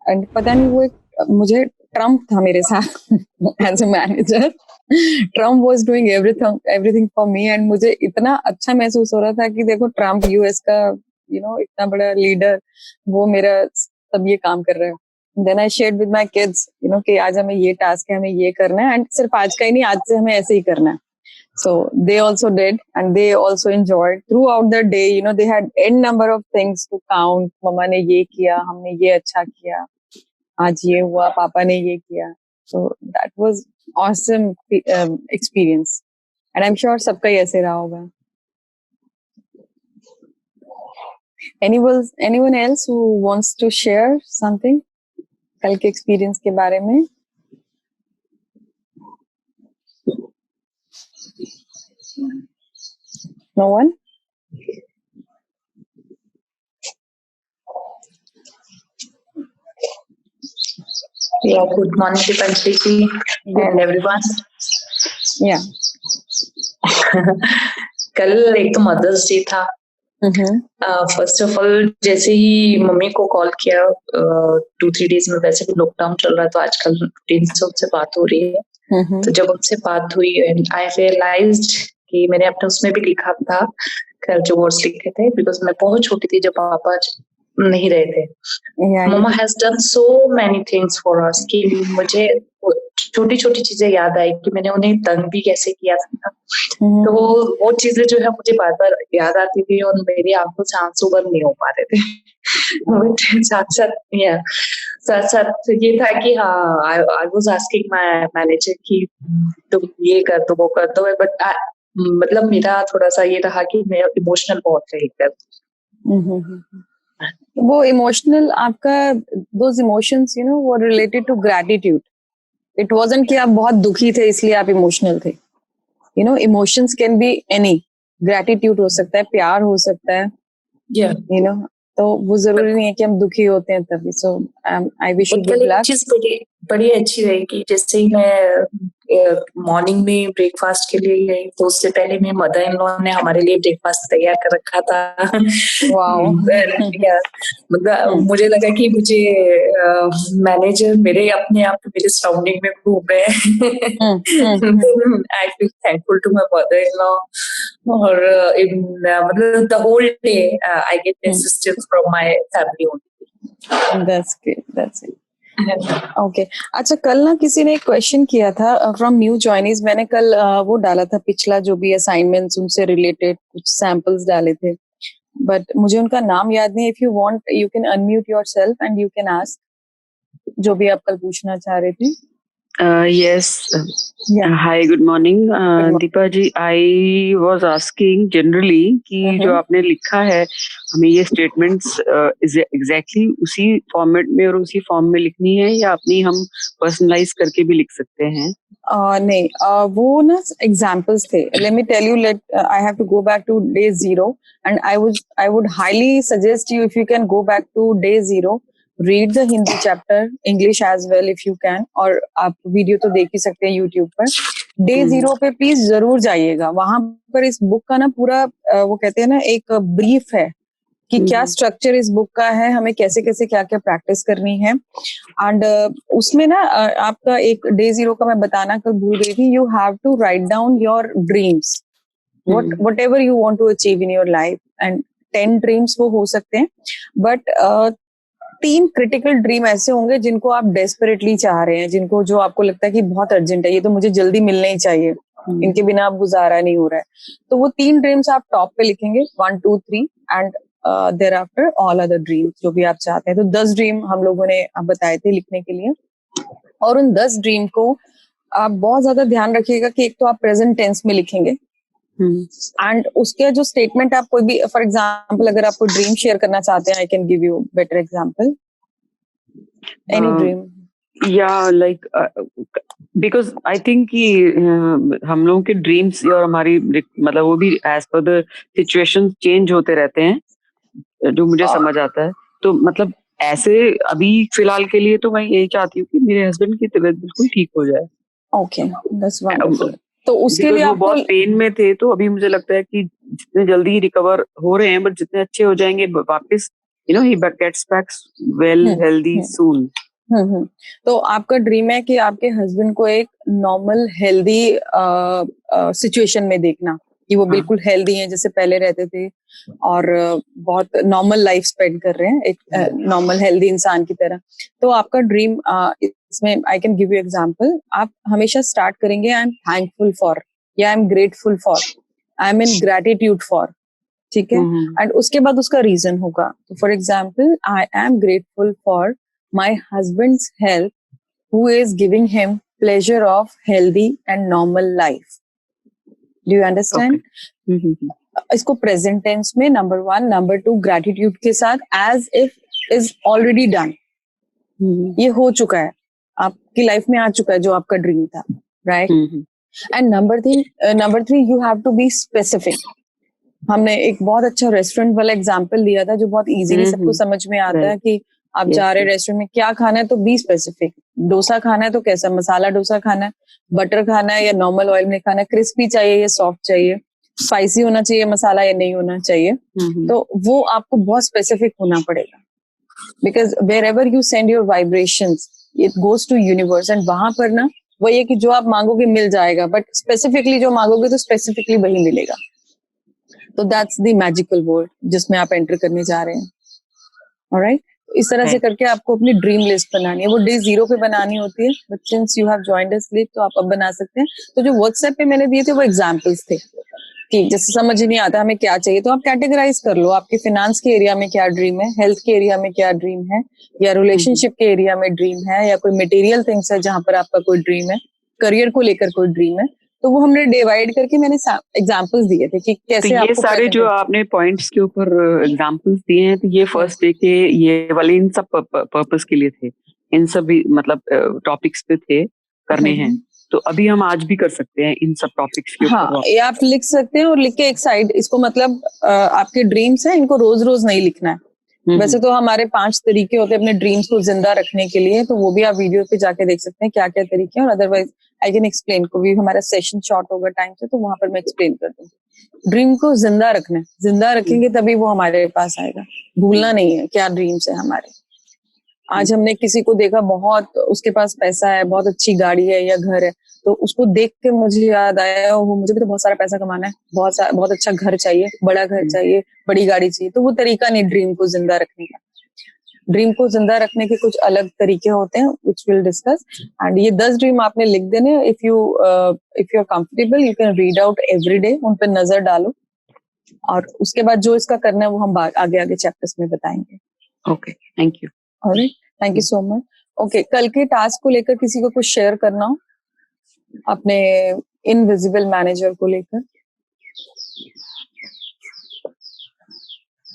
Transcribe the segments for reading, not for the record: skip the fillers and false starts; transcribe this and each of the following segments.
And पता नहीं वो एक मुझे ट्रम्प था मेरे साथ as a manager. Trump was doing everything for me and मुझे इतना अच्छा महसूस हो रहा था कि देखो ट्रम्प यूएस का इतना बड़ा लीडर, वो मेरा सब ये काम कर रहा है। Then I shared with my kids कि आज हमें ये टास्क है, हमें ये करना है, एंड सिर्फ आज का ही नहीं, आज से हमें ऐसे ही करना है। So they also did, and they also enjoyed throughout the day. They had n number of things to count. मम्मा ने ये किया, हमने ये अच्छा किया, आज ये हुआ, पापा ने ये किया. So that was awesome experience. And I'm sure सबका ही ऐसे रहा होगा. Anyone else who wants to share something? कल के experience के बारे में? No one? Yeah, good morning to Panchiti and everyone. Yeah. कल एक तो मदर्स डे था। फर्स्ट ऑफ ऑल जैसे ही मम्मी को कॉल किया 2-3 डेज में, वैसे भी लॉकडाउन चल रहा है तो आजकल रूटीन से उनसे बात हो रही है। तो जब उनसे बात हुई एंड आई रियलाइज्ड कि मैंने अपने उसमें भी लिखा था, कल जो वर्ड्स लिखे थे, बिकॉज मैं बहुत छोटी थी जब पापा नहीं रहे थे। मम्मा has done so many things for us कि मुझे छोटी छोटी चीजें याद आई कि मैंने उन्हें तंग भी कैसे किया था। तो वो चीजें जो है मुझे बार बार याद आती थी और मेरी आंखों से आंसू बंद नहीं हो पा रहे थे। साथ साथ ये था कि हाँ, I was asking my manager कि तुम ये कर दो वो कर दो, बट मतलब मेरा थोड़ा सा ये रहा कि मैं इमोशनल बहुत रही कर। वो इमोशनल आपका those emotions were related to gratitude. It wasn't कि आप बहुत दुखी थे इसलिए आप इमोशनल थे। Emotions can be any, gratitude हो सकता है, प्यार हो सकता है, तो वो जरूरी नहीं है कि हम दुखी होते हैं तभी। So I wish you good luck. चीज बड़ी अच्छी रहेगी, जैसे ही मैं मॉर्निंग में ब्रेकफास्ट के लिए गई तो उससे पहले मेरी मदर इन लॉ ने हमारे लिए ब्रेकफास्ट तैयार कर रखा था। वाओ। मतलब मुझे लगा कि मुझे मैनेजर मेरे अपने आप मेरे सराउंडिंग में घूम रहे हैं। I feel thankful to my mother in law, और मतलब the whole day I get assistance from my family only. That's great, that's it. Okay, अच्छा कल ना किसी ने एक क्वेश्चन किया था फ्रॉम न्यू जॉइनीज। मैंने कल वो डाला था पिछला जो भी असाइनमेंट्स उनसे रिलेटेड कुछ सैंपल्स डाले थे, बट मुझे उनका नाम याद नहीं। If you want you can unmute yourself and you can ask जो भी आप कल पूछना चाह रहे थे। Yes. Yeah. Hi, good morning. Deepa ji, I was asking generally कि जो आपने लिखा है हमें ये स्टेटमेंट्स एग्जैक्टली उसी फॉर्मेट में और उसी फॉर्म में लिखनी है या अपनी हम पर्सनलाइज करके भी लिख सकते हैं? नहीं, वो ना एग्जाम्पल्स थे। Let me tell you, I have to go back to day 0 and I would highly suggest you, if you can go back to day 0, read the Hindi chapter, English as well if you can, और आप video तो देख ही सकते हैं YouTube पर। Day 0 पे please जरूर जाइएगा। वहां पर इस बुक का ना पूरा वो कहते हैं ना एक ब्रीफ है कि क्या स्ट्रक्चर इस बुक का है, हमें कैसे कैसे क्या क्या प्रैक्टिस करनी है। एंड उसमें ना आपका एक डे 0 का मैं बताना कल भूल गई थी, you have to write down your dreams, whatever you want to achieve in your life. And 10 dreams वो हो सकते हैं, बट 3 क्रिटिकल ड्रीम ऐसे होंगे जिनको आप डेस्परेटली चाह रहे हैं, जिनको जो आपको लगता है कि बहुत अर्जेंट है, ये तो मुझे जल्दी मिलना ही चाहिए, इनके बिना अब गुजारा नहीं हो रहा है। तो वो 3 ड्रीम्स आप टॉप पे लिखेंगे, 1 2 3, and thereafter all other dreams जो भी आप चाहते हैं। तो 10 ड्रीम हम लोगों ने बताए थे लिखने के लिए, और उन 10 ड्रीम को आप बहुत ज्यादा ध्यान रखिएगा कि एक तो आप प्रेजेंट टेंस में लिखेंगे, एंड उसके जो स्टेटमेंट आप कोई भी, फॉर एग्जाम्पल अगर आप कोई ड्रीम शेयर करना चाहते हैं, आई can give you better example, any dream. या लाइक बिकॉज आई थिंक कि हम लोगों के ड्रीम्स और हमारी मतलब वो भी as per the situation change होते रहते हैं, जो मुझे समझ आता है। तो मतलब ऐसे अभी फिलहाल के लिए तो मैं यही चाहती हूँ कि मेरे हस्बैंड की तबीयत बिल्कुल ठीक हो जाए। Okay, that's wonderful. तो उसके लिए वो बहुत पेन में थे, तो अभी मुझे लगता है कि जितने जल्दी रिकवर हो रहे हैं, बट जितने अच्छे हो जाएंगे वापस he gets back well, healthy soon. तो आपका ड्रीम है कि आपके हस्बैंड को एक नॉर्मल हेल्दी सिचुएशन में देखना, कि वो बिल्कुल हेल्दी हैं जैसे पहले रहते थे और बहुत नॉर्मल लाइफ स्पेंड कर रहे हैं एक नॉर्मल हेल्दी इंसान की तरह। तो आपका ड्रीम इसमें I can give you example, आप हमेशा स्टार्ट करेंगे आई एम थैंकफुल फॉर, या I am grateful for, I am in gratitude for, ठीक है, एंड उसके बाद उसका रीजन होगा। तो for example, I am grateful for my husband's health who is giving him pleasure of healthy and normal life. Do you understand? इसको present tense में number 1, number 2 gratitude के साथ as if is already done, ये हो चुका है, आपकी life में आ चुका है जो आपका ड्रीम था, right? And number 3 you have to be specific. हमने एक बहुत अच्छा रेस्टोरेंट वाला एग्जांपल दिया था जो बहुत इजीली सबको समझ में आता है कि आप जा रहे रेस्टोरेंट में, क्या खाना है तो बी स्पेसिफिक। डोसा खाना है तो कैसा, मसाला डोसा खाना है, बटर खाना है या नॉर्मल ऑयल में खाना है, क्रिस्पी चाहिए या सॉफ्ट चाहिए, स्पाइसी होना चाहिए मसाला या नहीं होना चाहिए, तो वो आपको बहुत स्पेसिफिक होना पड़ेगा, because wherever you send your vibrations it goes to universe, and वहां पर ना वही है कि जो आप मांगोगे मिल जाएगा, बट स्पेसिफिकली जो मांगोगे तो स्पेसिफिकली वही मिलेगा। तो दैट्स द मैजिकल वर्ल्ड जिसमें आप एंटर करने जा रहे हैं। ऑलराइट, इस तरह से करके आपको अपनी ड्रीम लिस्ट बनानी है, वो डे 0 पे बनानी होती है, but since you have joined us late तो आप अब बना सकते हैं। तो जो व्हाट्सएप पे मैंने दिए थे वो एग्जांपल्स थे कि जैसे समझ ही नहीं आता हमें क्या चाहिए, तो आप कैटेगराइज कर लो, आपके फाइनेंस के एरिया में क्या ड्रीम है, हेल्थ के एरिया में क्या ड्रीम है, या रिलेशनशिप के एरिया में ड्रीम है, या कोई मटेरियल थिंग्स है जहां पर आपका कोई ड्रीम है, करियर को लेकर कोई ड्रीम है, तो वो हमने डिवाइड करके मैंने एग्जांपल्स दिए थे कि कैसे तो ये सारे जो आपने पॉइंट्स के ऊपर एग्जांपल्स दिए हैं, तो ये फर्स्ट डे के ये वाले इन सब पर्पस के लिए थे, इन सब मतलब टॉपिक्स पे थे करने हैं, तो अभी हम आज भी कर सकते हैं इन सब टॉपिक्स के ऊपर। हाँ, ये आप लिख सकते हैं और लिख के एक साइड इसको, मतलब आपके ड्रीम्स हैं, इनको रोज रोज नहीं लिखना है। वैसे तो हमारे 5 तरीके होते हैं अपने ड्रीम्स को जिंदा रखने के लिए, तो वो भी आप वीडियो पे जाके देख सकते हैं क्या क्या तरीके हैं, और अदरवाइज आई कैन एक्सप्लेन, को भी हमारा सेशन शॉर्ट होगा टाइम से तो वहां पर मैं एक्सप्लेन कर दूंगी। ड्रीम को जिंदा रखना है, जिंदा रखेंगे तभी वो हमारे पास आएगा, भूलना नहीं है क्या ड्रीम्स है हमारे। आज हमने किसी को देखा बहुत, उसके पास पैसा है, बहुत अच्छी गाड़ी है या घर है, तो उसको देख के मुझे याद आया वो मुझे भी तो बहुत सारा पैसा कमाना है, बहुत अच्छा घर चाहिए, बड़ा घर चाहिए, बड़ी गाड़ी चाहिए, तो वो तरीका नहीं ड्रीम को जिंदा रखने का। ड्रीम को जिंदा रखने के कुछ अलग तरीके होते हैं विच विल डिस्कस, एंड ये 10 ड्रीम आपने लिख देने। If you are comfortable you can read out every day, उन पर नजर डालो, और उसके बाद जो इसका करना है वो हम आगे आगे चैप्टर्स में बताएंगे। Okay, thank you. Alright, thank you so much. Okay, कल के टास्क को लेकर किसी को कुछ शेयर करना हो अपने इनविजिबल मैनेजर को लेकर?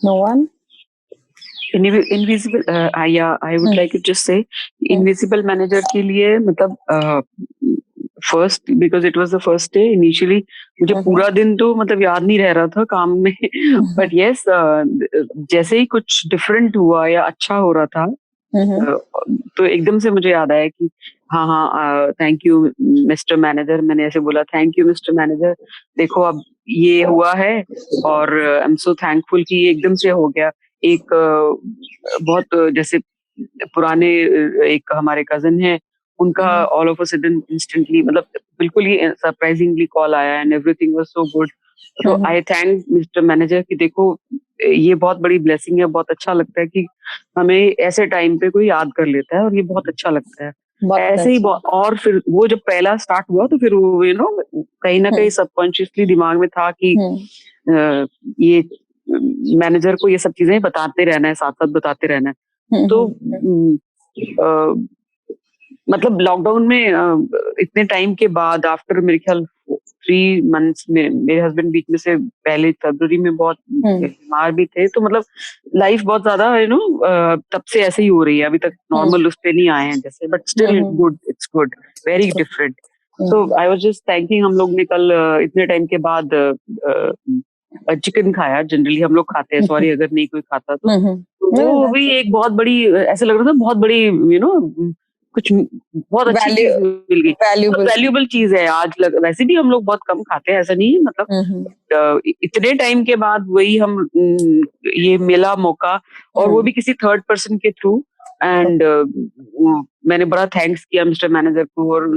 No one? Invisible, I would like to just say invisible manager के लिए, मतलब first, because it was the first day initially, मुझे पूरा दिन तो मतलब याद नहीं रह रहा था काम में, बट यस जैसे ही कुछ डिफरेंट हुआ या अच्छा हो रहा था, तो एकदम से मुझे याद आया कि हाँ, थैंक यू मिस्टर मैनेजर, मैंने ऐसे बोला, थैंक यू मिस्टर मैनेजर, देखो अब ये हुआ है, और आई एम सो थैंकफुल कि ये एकदम से हो गया। एक बहुत जैसे पुराने एक हमारे कजन है, उनका all of a sudden instantly, मतलब बिल्कुल ही सरप्राइजिंगली कॉल आया and everything was so good. तो आई थैंक मिस्टर मैनेजर कि देखो ये बहुत बड़ी ब्लेसिंग है, बहुत अच्छा लगता है कि हमें ऐसे टाइम पे कोई याद कर लेता है, और ये बहुत अच्छा लगता है। ऐसे ही और फिर वो जब पहला स्टार्ट हुआ तो फिर वो कहीं ना कहीं सबकॉन्शियसली दिमाग में था कि ये मैनेजर को ये सब चीजें बताते रहना है, साथ साथ बताते रहना है। तो मतलब लॉकडाउन में इतने टाइम के बाद, आफ्टर मेरे ख्याल 3 months में, मेरे हस्बैंड बीच में से पहले फरवरी में बहुत बीमार भी थे, तो मतलब लाइफ बहुत ज्यादा तब से ऐसे ही हो रही है, अभी तक नॉर्मल उस पे नहीं आए हैं जैसे, but still good, it's good, very different. So I was just thanking, हम लोग ने कल इतने टाइम के बाद चिकन खाया, जनरली हम लोग खाते हैं, सॉरी अगर नहीं कोई खाता तो वो भी एक बहुत बड़ी, ऐसे लग रहा था बहुत बड़ी कुछ बहुत अच्छी चीज मिल गई, वैल्यूबल वैल्यूबल चीज है। आज वैसे भी हम लोग बहुत कम खाते हैं, ऐसा नहीं है, मतलब इतने टाइम के बाद वही हम ये मिला मौका, और वो भी किसी थर्ड पर्सन के थ्रू। एंड मैंने बड़ा थैंक्स किया मिस्टर मैनेजर को, और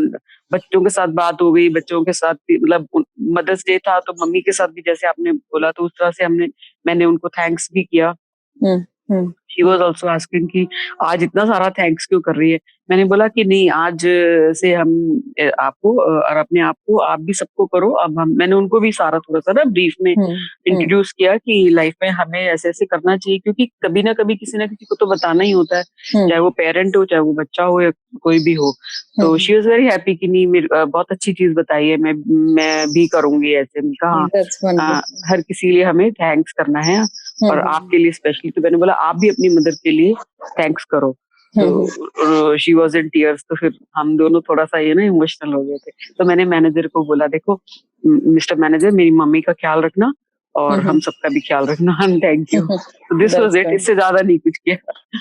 बच्चों के साथ बात हो गई, बच्चों के साथ भी, मतलब मदर्स डे था तो मम्मी के साथ भी जैसे आपने बोला, तो उस तरह से मैंने उनको थैंक्स भी किया। शी वॉज ऑल्सो आस्किंग कि आज इतना सारा थैंक्स क्यों कर रही है। मैंने बोला कि नहीं, आज से हम आपको और अपने आप को, आप भी सबको करो। अब मैंने उनको भी सारा थोड़ा सा ना ब्रीफ में इंट्रोड्यूस किया कि लाइफ में हमें ऐसे ऐसे करना चाहिए, क्योंकि कभी ना कभी किसी ना किसी को तो बताना ही होता है, चाहे वो पेरेंट हो, चाहे वो बच्चा हो, या कोई भी हो। तो शी वॉज वेरी हैप्पी कि नहीं, बहुत अच्छी चीज बताई है, मैं भी करूंगी ऐसे। कहा हर किसी लिए हमें थैंक्स करना है, और आपके लिए स्पेशली। तो मैंने बोला आप भी अपनी मदर के लिए थैंक्स करो। तो शी वॉज इन टीयर्स। तो फिर हम दोनों थोड़ा सा ये ना इमोशनल हो गए थे। तो मैंने मैनेजर को बोला, देखो मिस्टर मैनेजर, मेरी मम्मी का ख्याल रखना और हम सबका भी ख्याल रखना, thank you. This was it, इससे ज्यादा नहीं कुछ किया।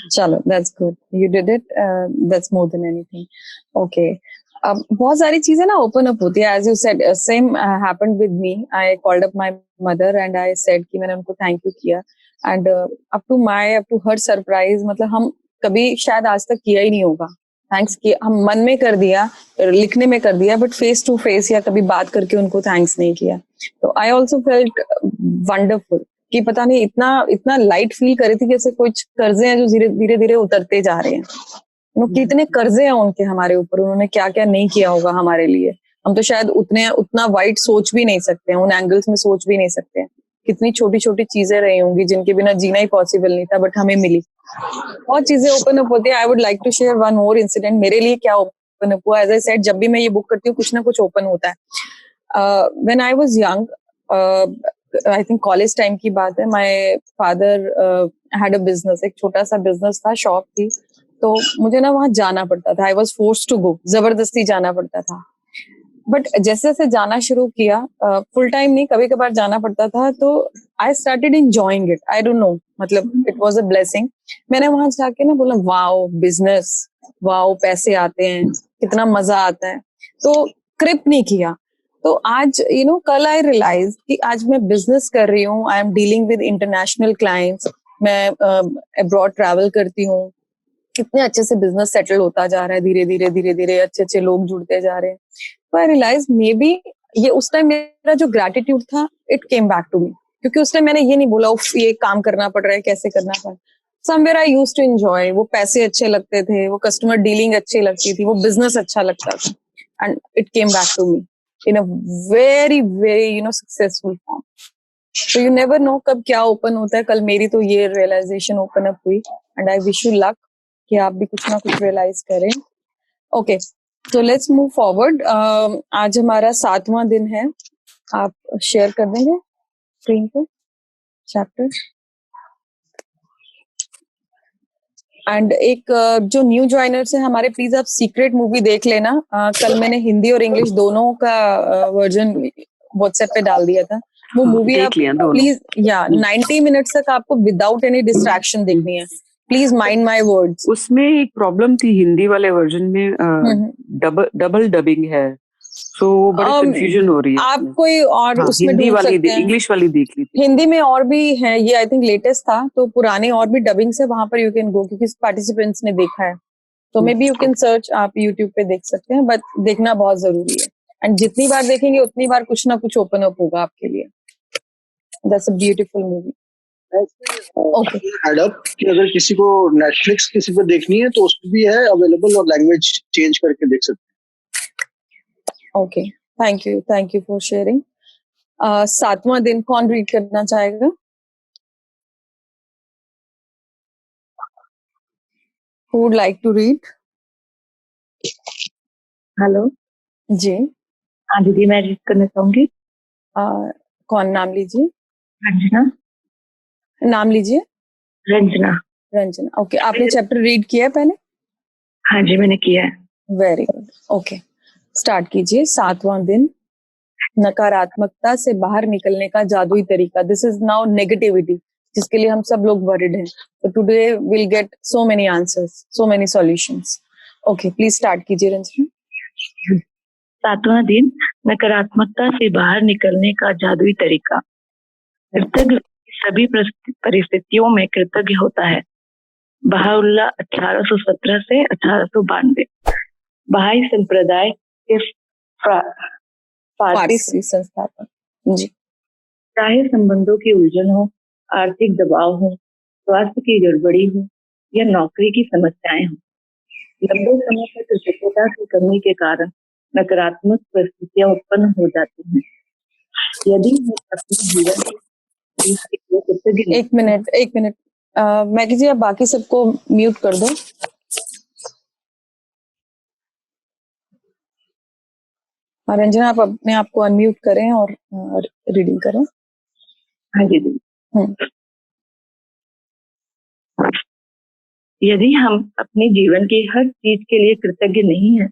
चलो, that's good, you did it, that's more than anything. Okay, अब बहुत सारी चीजें ना ओपन अप होती है, as you said, same happened with me. I called up my mother and I said कि मैंने उनको थैंक यू किया, and up to her surprise, मतलब हम कभी शायद आज तक किया ही नहीं होगा थैंक्स किया, हम मन में कर दिया, लिखने में कर दिया, बट फेस टू फेस या कभी बात करके उनको थैंक्स नहीं किया। तो आई ऑल्सो फेल्ट वंडरफुल कि पता नहीं इतना इतना लाइट फील कर रही थी, जैसे कुछ कर्जे हैं जो धीरे धीरे उतरते जा रहे हैं। कितने कर्जे हैं उनके हमारे ऊपर, उन्होंने क्या क्या नहीं किया होगा हमारे लिए, हम तो शायद उतना वाइड सोच भी नहीं सकते हैं, उन एंगल्स में सोच भी नहीं सकते हैं। कितनी छोटी छोटी चीजें रही होंगी जिनके बिना जीना ही पॉसिबल नहीं था, बट हमें मिली। बहुत चीजें ओपन अप होती है। I would like to share one more incident. मेरे लिए क्या ओपन अप हुआ, एज आई सेड, जब भी मैं ये बुक करती हूँ कुछ ना कुछ ओपन होता है। When I was young, I think college time की बात है, my father had a business, एक छोटा सा बिजनेस था, शॉप थी। तो मुझे ना वहां जाना पड़ता था, I was forced to go, जबरदस्ती जाना पड़ता था। बट जैसे जैसे जाना शुरू किया, फुल टाइम नहीं, कभी कभार जाना पड़ता था, तो I started enjoying it. I don't know, मतलब इट वाज अ ब्लेसिंग। मैंने वहां जाके ना बोला, वाओ बिजनेस, वाओ पैसे आते हैं, कितना मजा आता है। तो क्रिप नहीं किया। तो आज कल आई रियलाइज कि आज मैं बिजनेस कर रही हूँ, I am dealing with international clients, मैं अब्रॉड ट्रैवल करती हूँ, कितने अच्छे से बिजनेस सेटल होता जा रहा है, धीरे धीरे अच्छे अच्छे लोग जुड़ते जा रहे हैं। तो आई रियलाइज मे बी ये उस टाइम मेरा जो ग्रेटिट्यूड था, it came back to me, क्योंकि उस टाइम मैंने ये नहीं बोला उफ ये काम करना पड़ रहा है, कैसे करना पड़ रहा है। Somewhere I used to enjoy, वो पैसे अच्छे लगते थे, वो कस्टमर डीलिंग अच्छी लगती थी, वो बिजनेस अच्छा लगता था, and it came back to me in a very very successful form. तो यू नेवर नो कब क्या ओपन होता है। कल मेरी तो ये रियलाइजेशन ओपन अप हुई, and I wish you luck कि आप भी कुछ ना कुछ रियलाइज करें। ओके, तो लेट्स मूव फॉरवर्ड। आज हमारा 7वां दिन है, आप शेयर कर देंगे स्क्रीन पे चैप्टर। एंड एक जो न्यू ज्वाइनर्स है हमारे, प्लीज आप सीक्रेट मूवी देख लेना। कल मैंने हिंदी और इंग्लिश दोनों का वर्जन व्हाट्सएप पे डाल दिया था। वो मूवी आप प्लीज 90 मिनट्स तक आपको विदाउट एनी डिस्ट्रैक्शन देखनी है, प्लीज माइंड माय वर्ड्स। उसमें एक प्रॉब्लम थी हिंदी वाले वर्जन में, डबल डबिंग है, सो बड़ी कंफ्यूजन हो रही है। आप कोई और उसमें हिंदी वाली इंग्लिश वाली देख ली थी। हिंदी में और भी है, ये आई थिंक लेटेस्ट था, तो पुराने और भी डबिंग से वहां पर यू कैन गो, क्योंकि पार्टिसिपेंट्स ने देखा है, तो may be you can search, आप यूट्यूब पे देख सकते हैं, बट देखना बहुत जरूरी है। एंड जितनी बार देखेंगे उतनी बार कुछ ना कुछ ओपन अप होगा आपके लिए। That's a beautiful movie. Okay, add up कि अगर किसी को नेटफ्लिक्स किसी पे देखनी है तो उसमें भी है अवेलेबल, और लैंग्वेज चेंज करके देख सकते हैं। Okay, thank you for sharing. 7वां दिन कौन रीड करना चाहेगा? Who would like to read? Hello जी। हाँ दीदी, मैं रीड करना चाहूंगी। कौन? नाम लीजिए। रंजना। नाम लीजिए। रंजना। ओके, आपने चैप्टर रीड किया है पहले? हाँ जी, मैंने किया है। Very good. ओके, स्टार्ट कीजिए। 7वां दिन, नकारात्मकता से बाहर निकलने का जादुई तरीका। दिस इज नाउ नेगेटिविटी, जिसके लिए हम सब लोग वरीड हैं। तो today will get so many answers, so many solutions. Okay, please start कीजिए रंजना। 7वां दिन, नकारात्मकता से बाहर निकलने का जादुई तरीका। कृतज्ञ सभी परिस्थितियों में कृतज्ञ होता है। बहाउल्लाह 1817 से 1892। बहाई संप्रदाय के फारसी संस्थापक जी। चाहे संबंधों की उलझन हो, आर्थिक दबाव हो, स्वास्थ्य की गड़बड़ी हो या नौकरी की समस्याएं हो, लंबे समय तक कृतज्ञता की कमी के कारण नकारात्मक परिस्थितियां उत्पन्न हो जाती हैं। यदि हम अपने जीवन के लिए कृतज्ञ एक मिनट मैगी जी, आप बाकी सबको म्यूट कर दो। रंजना, आप अपने आप को अनम्यूट करें और रीडिंग करें। हाँ जी दीदी। यदि हम अपने जीवन की हर चीज के लिए कृतज्ञ नहीं हैं,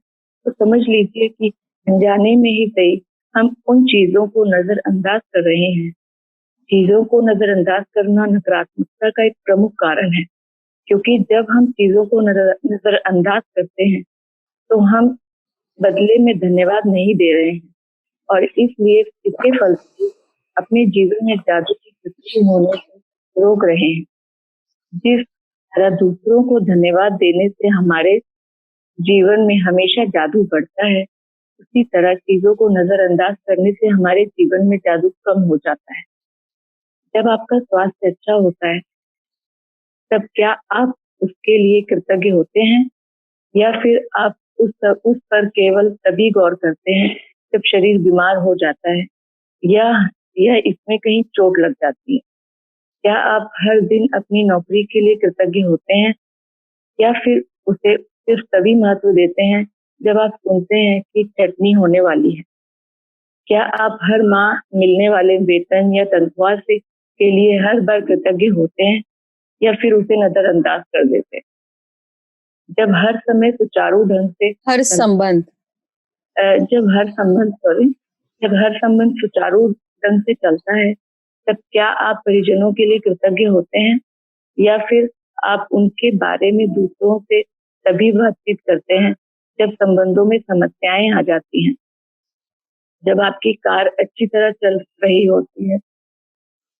तो समझ लीजिए कि अनजाने में ही सही हम उन चीजों को नजरअंदाज कर रहे हैं। चीजों को नजरअंदाज करना नकारात्मकता का एक प्रमुख कारण है, क्योंकि जब हम चीजों को नजरअंदाज करते हैं तो हम बदले में धन्यवाद नहीं दे रहे हैं, और इसलिए इसके फलस्वरूप अपने जीवन में जादू की सृष्टि होने से रोक रहे हैं। जिस तरह दूसरों को धन्यवाद देने से हमारे जीवन में हमेशा जादू बढ़ता है, उसी तरह चीजों को नजरअंदाज करने से हमारे जीवन में जादू कम हो जाता है। जब आपका स्वास्थ्य अच्छा होता है, तब क्या आप उसके लिए कृतज्ञ होते हैं, या फिर आप उस पर केवल तभी गौर करते हैं जब शरीर बीमार हो जाता है या इसमें कहीं चोट लग जाती है? क्या आप हर दिन अपनी नौकरी के लिए कृतज्ञ होते हैं, या फिर उसे सिर्फ तभी महत्व देते हैं जब आप सुनते हैं कि छटनी होने वाली है? क्या आप हर माह मिलने वाले वेतन या तनख्वाह से के लिए हर बार कृतज्ञ होते हैं, या फिर उसे नजरअंदाज कर देते हैं? जब हर समय सुचारू ढंग से जब हर संबंध सुचारू ढंग से चलता है, तब क्या आप परिजनों के लिए कृतज्ञ होते हैं, या फिर आप उनके बारे में दूसरों से तभी बातचीत करते हैं जब संबंधों में समस्याएं आ जाती हैं? जब आपकी कार अच्छी तरह चल रही होती है,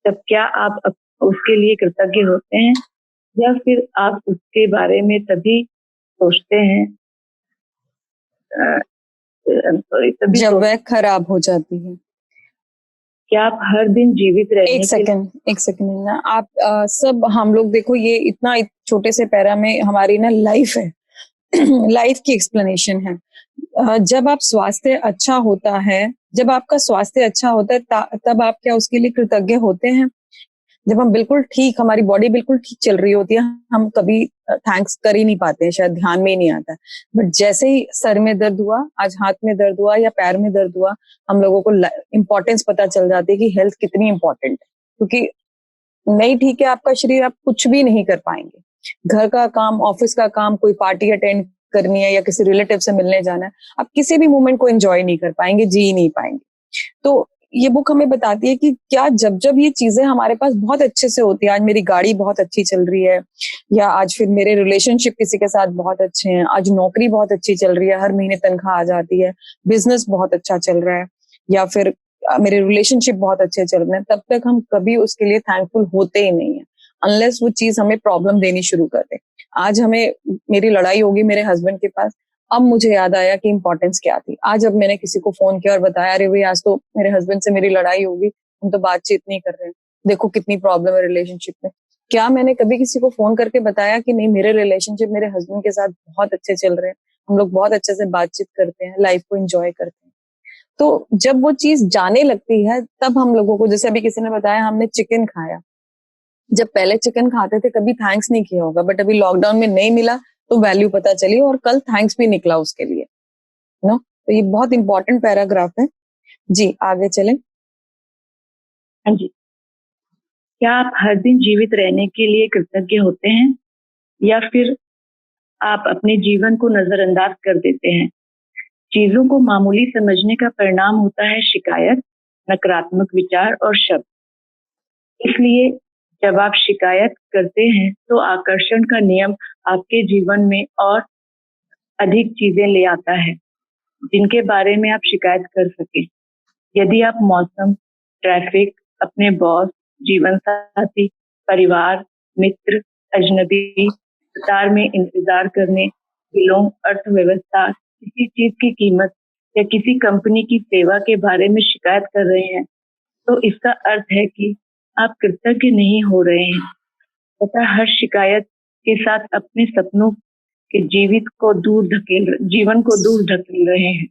तब क्या आप उसके लिए कृतज्ञ होते हैं, या फिर आप उसके बारे में तभी सोचते हैं जब वह खराब हो जाती है? क्या आप हर दिन जीवित रहने एक सेकंड ना आप सब हम लोग देखो, ये इतना छोटे से पैरा में हमारी ना लाइफ है लाइफ की एक्सप्लेनेशन है। जब आप स्वास्थ्य अच्छा होता है, जब आपका स्वास्थ्य अच्छा होता है तब आप क्या उसके लिए कृतज्ञ होते हैं? जब हम बिल्कुल ठीक, हमारी बॉडी बिल्कुल ठीक चल रही होती है, हम कभी थैंक्स कर ही नहीं पाते हैं, शायद ध्यान में ही नहीं आता है। बट जैसे ही सर में दर्द हुआ, आज हाथ में दर्द हुआ या पैर में दर्द हुआ, हम लोगों को इम्पोर्टेंस पता चल जाती है कि हेल्थ कितनी इंपॉर्टेंट है। क्योंकि नहीं ठीक है आपका शरीर, आप कुछ भी नहीं कर पाएंगे। घर का काम, ऑफिस का काम, कोई पार्टी अटेंड करनी है या किसी रिलेटिव से मिलने जाना है, आप किसी भी मोमेंट को एंजॉय नहीं कर पाएंगे, जी नहीं पाएंगे। तो ये बुक हमें बताती है कि क्या जब जब ये चीजें हमारे पास बहुत अच्छे से होती है, आज मेरी गाड़ी बहुत अच्छी चल रही है, या आज फिर मेरे रिलेशनशिप किसी के साथ बहुत अच्छे हैं, आज नौकरी बहुत अच्छी चल रही है, हर महीने तनख्वाह आ जाती है, बिजनेस बहुत अच्छा चल रहा है, या फिर मेरे रिलेशनशिप बहुत अच्छे चल रहे हैं, तब तक हम कभी उसके लिए थैंकफुल होते ही नहीं है, अनलेस वो चीज हमें प्रॉब्लम देनी शुरू कर दे। आज हमें मेरी लड़ाई होगी मेरे हस्बैंड के पास, अब मुझे याद आया कि इंपॉर्टेंस क्या थी। आज जब मैंने किसी को फोन किया और बताया, अरे भाई आज तो मेरे हस्बैंड से मेरी लड़ाई होगी, हम तो बातचीत नहीं कर रहे हैं, देखो कितनी प्रॉब्लम है रिलेशनशिप में। क्या मैंने कभी किसी को फोन करके बताया कि नहीं, मेरे रिलेशनशिप मेरे हस्बैंड के साथ बहुत अच्छे चल रहे हैं, हम लोग बहुत अच्छे से बातचीत करते हैं, लाइफ को एंजॉय करते हैं? तो जब वो चीज जाने लगती है तब हम लोगों को, जैसे अभी किसी ने बताया हमने चिकन खाया, जब पहले चिकन खाते थे कभी थैंक्स नहीं किया होगा, बट अभी लॉकडाउन में नहीं मिला तो वैल्यू पता चली, और कल थैंक्स भी निकला उसके लिए, नो। तो ये बहुत इंपॉर्टेंट पैराग्राफ है जी, आगे चलें। हाँ जी। क्या आप हर दिन जीवित रहने के लिए कृतज्ञ होते हैं, या फिर आप अपने जीवन को नजरअंदाज कर देते हैं? चीजों को मामूली समझने का परिणाम होता है शिकायत, नकारात्मक विचार और शब्द। इसलिए जब आप शिकायत करते हैं तो आकर्षण का नियम आपके जीवन में और अधिक चीजें ले आता है जिनके बारे में आप शिकायत कर सके। यदि आप मौसम, ट्रैफिक, अपने बॉस, जीवन साथी, परिवार, मित्र, अजनबी, कतार में इंतजार करने, बिलों, अर्थव्यवस्था, किसी चीज की कीमत या किसी कंपनी की सेवा के बारे में शिकायत कर रहे हैं, तो इसका अर्थ है कि आप कृतज्ञ नहीं हो रहे हैं तथा हर शिकायत के साथ अपने सपनों के जीवन को दूर धकेल रहे हैं।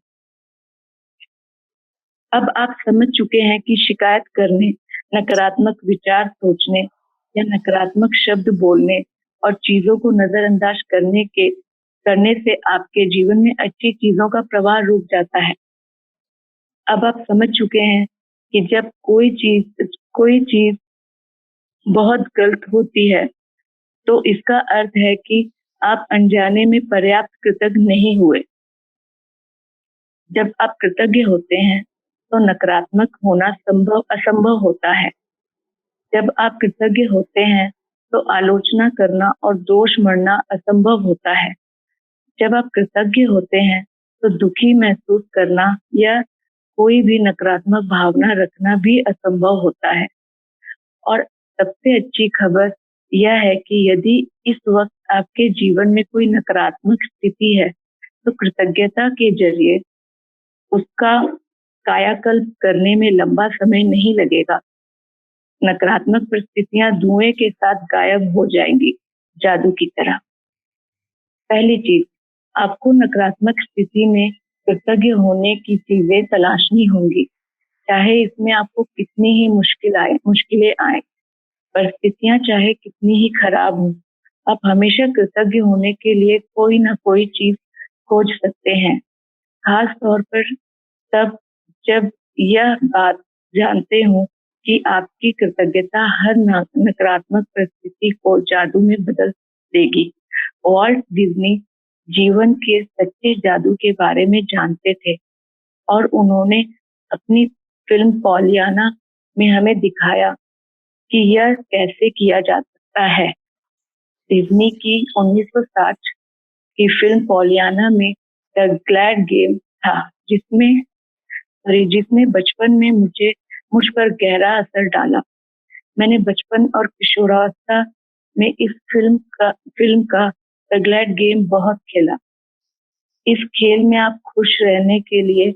अब आप समझ चुके हैं कि शिकायत करने, नकारात्मक विचार सोचने या नकारात्मक शब्द बोलने और चीजों को नजरअंदाज करने से आपके जीवन में अच्छी चीजों का प्रवाह रुक जाता है। अब आप समझ चुके हैं कि जब कोई चीज बहुत गलत होती है तो इसका अर्थ है कि आप अनजाने में पर्याप्त कृतज्ञ नहीं हुए। जब आप कृतज्ञ होते हैं तो नकारात्मक होना असंभव होता है। जब आप कृतज्ञ होते हैं तो आलोचना करना और दोष मढ़ना असंभव होता है। जब आप कृतज्ञ होते हैं तो दुखी महसूस करना या कोई भी नकारात्मक भावना रखना भी असंभव होता है। और सबसे अच्छी खबर यह है कि यदि इस वक्त आपके जीवन में कोई नकारात्मक स्थिति है तो कृतज्ञता के जरिए उसका कायाकल्प करने में लंबा समय नहीं लगेगा। नकारात्मक परिस्थितियां धुएं के साथ गायब हो जाएंगी, जादू की तरह। पहली चीज, आपको नकारात्मक स्थिति में कृतज्ञ होने की चीजें तलाशनी होंगी, चाहे इसमें आपको कितनी ही मुश्किलें आए, परिस्थितियां चाहे कितनी ही खराब हो, आप हमेशा कृतज्ञ होने के लिए कोई ना कोई चीज खोज सकते हैं। खास तौर पर तब जब यह बात जानते हो कि आपकी कृतज्ञता हर नकारात्मक परिस्थिति को जादू में बदल देगी। वॉल्ट डिज्नी जीवन के सच्चे जादू के बारे में जानते थे और उन्होंने अपनी फिल्म पॉलियाना में हमें दिखाया कि यह कैसे किया जा सकता है। डिज्नी की 1960 की फिल्म पॉलियाना में द ग्लैड गेम था, जिसने बचपन में मुझ पर गहरा असर डाला। मैंने बचपन और किशोरावस्था में इस फिल्म का द ग्लैड गेम बहुत खेला। इस खेल में आप खुश रहने के लिए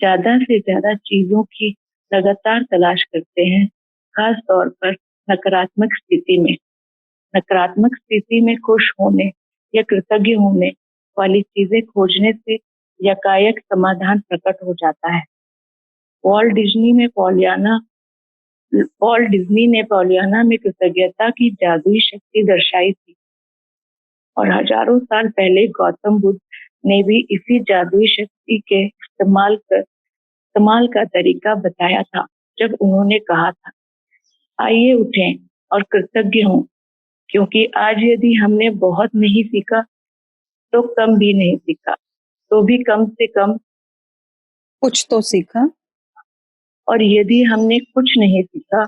ज्यादा से ज्यादा चीजों की लगातार तलाश करते हैं, खास तौर पर नकारात्मक स्थिति में। नकारात्मक स्थिति में खुश होने या कृतज्ञ होने वाली चीजें खोजने से यकायक समाधान प्रकट हो जाता है। वॉल्ट डिज्नी ने पॉलियाना में कृतज्ञता की जादुई शक्ति दर्शाई थी और हजारों साल पहले गौतम बुद्ध ने भी इसी जादुई शक्ति के इस्तेमाल का तरीका बताया था, जब उन्होंने कहा था, आइए उठें और कृतज्ञ हों, क्योंकि आज यदि हमने बहुत नहीं सीखा तो कम भी नहीं सीखा, तो भी कम से कम कुछ तो सीखा। और यदि हमने कुछ नहीं सीखा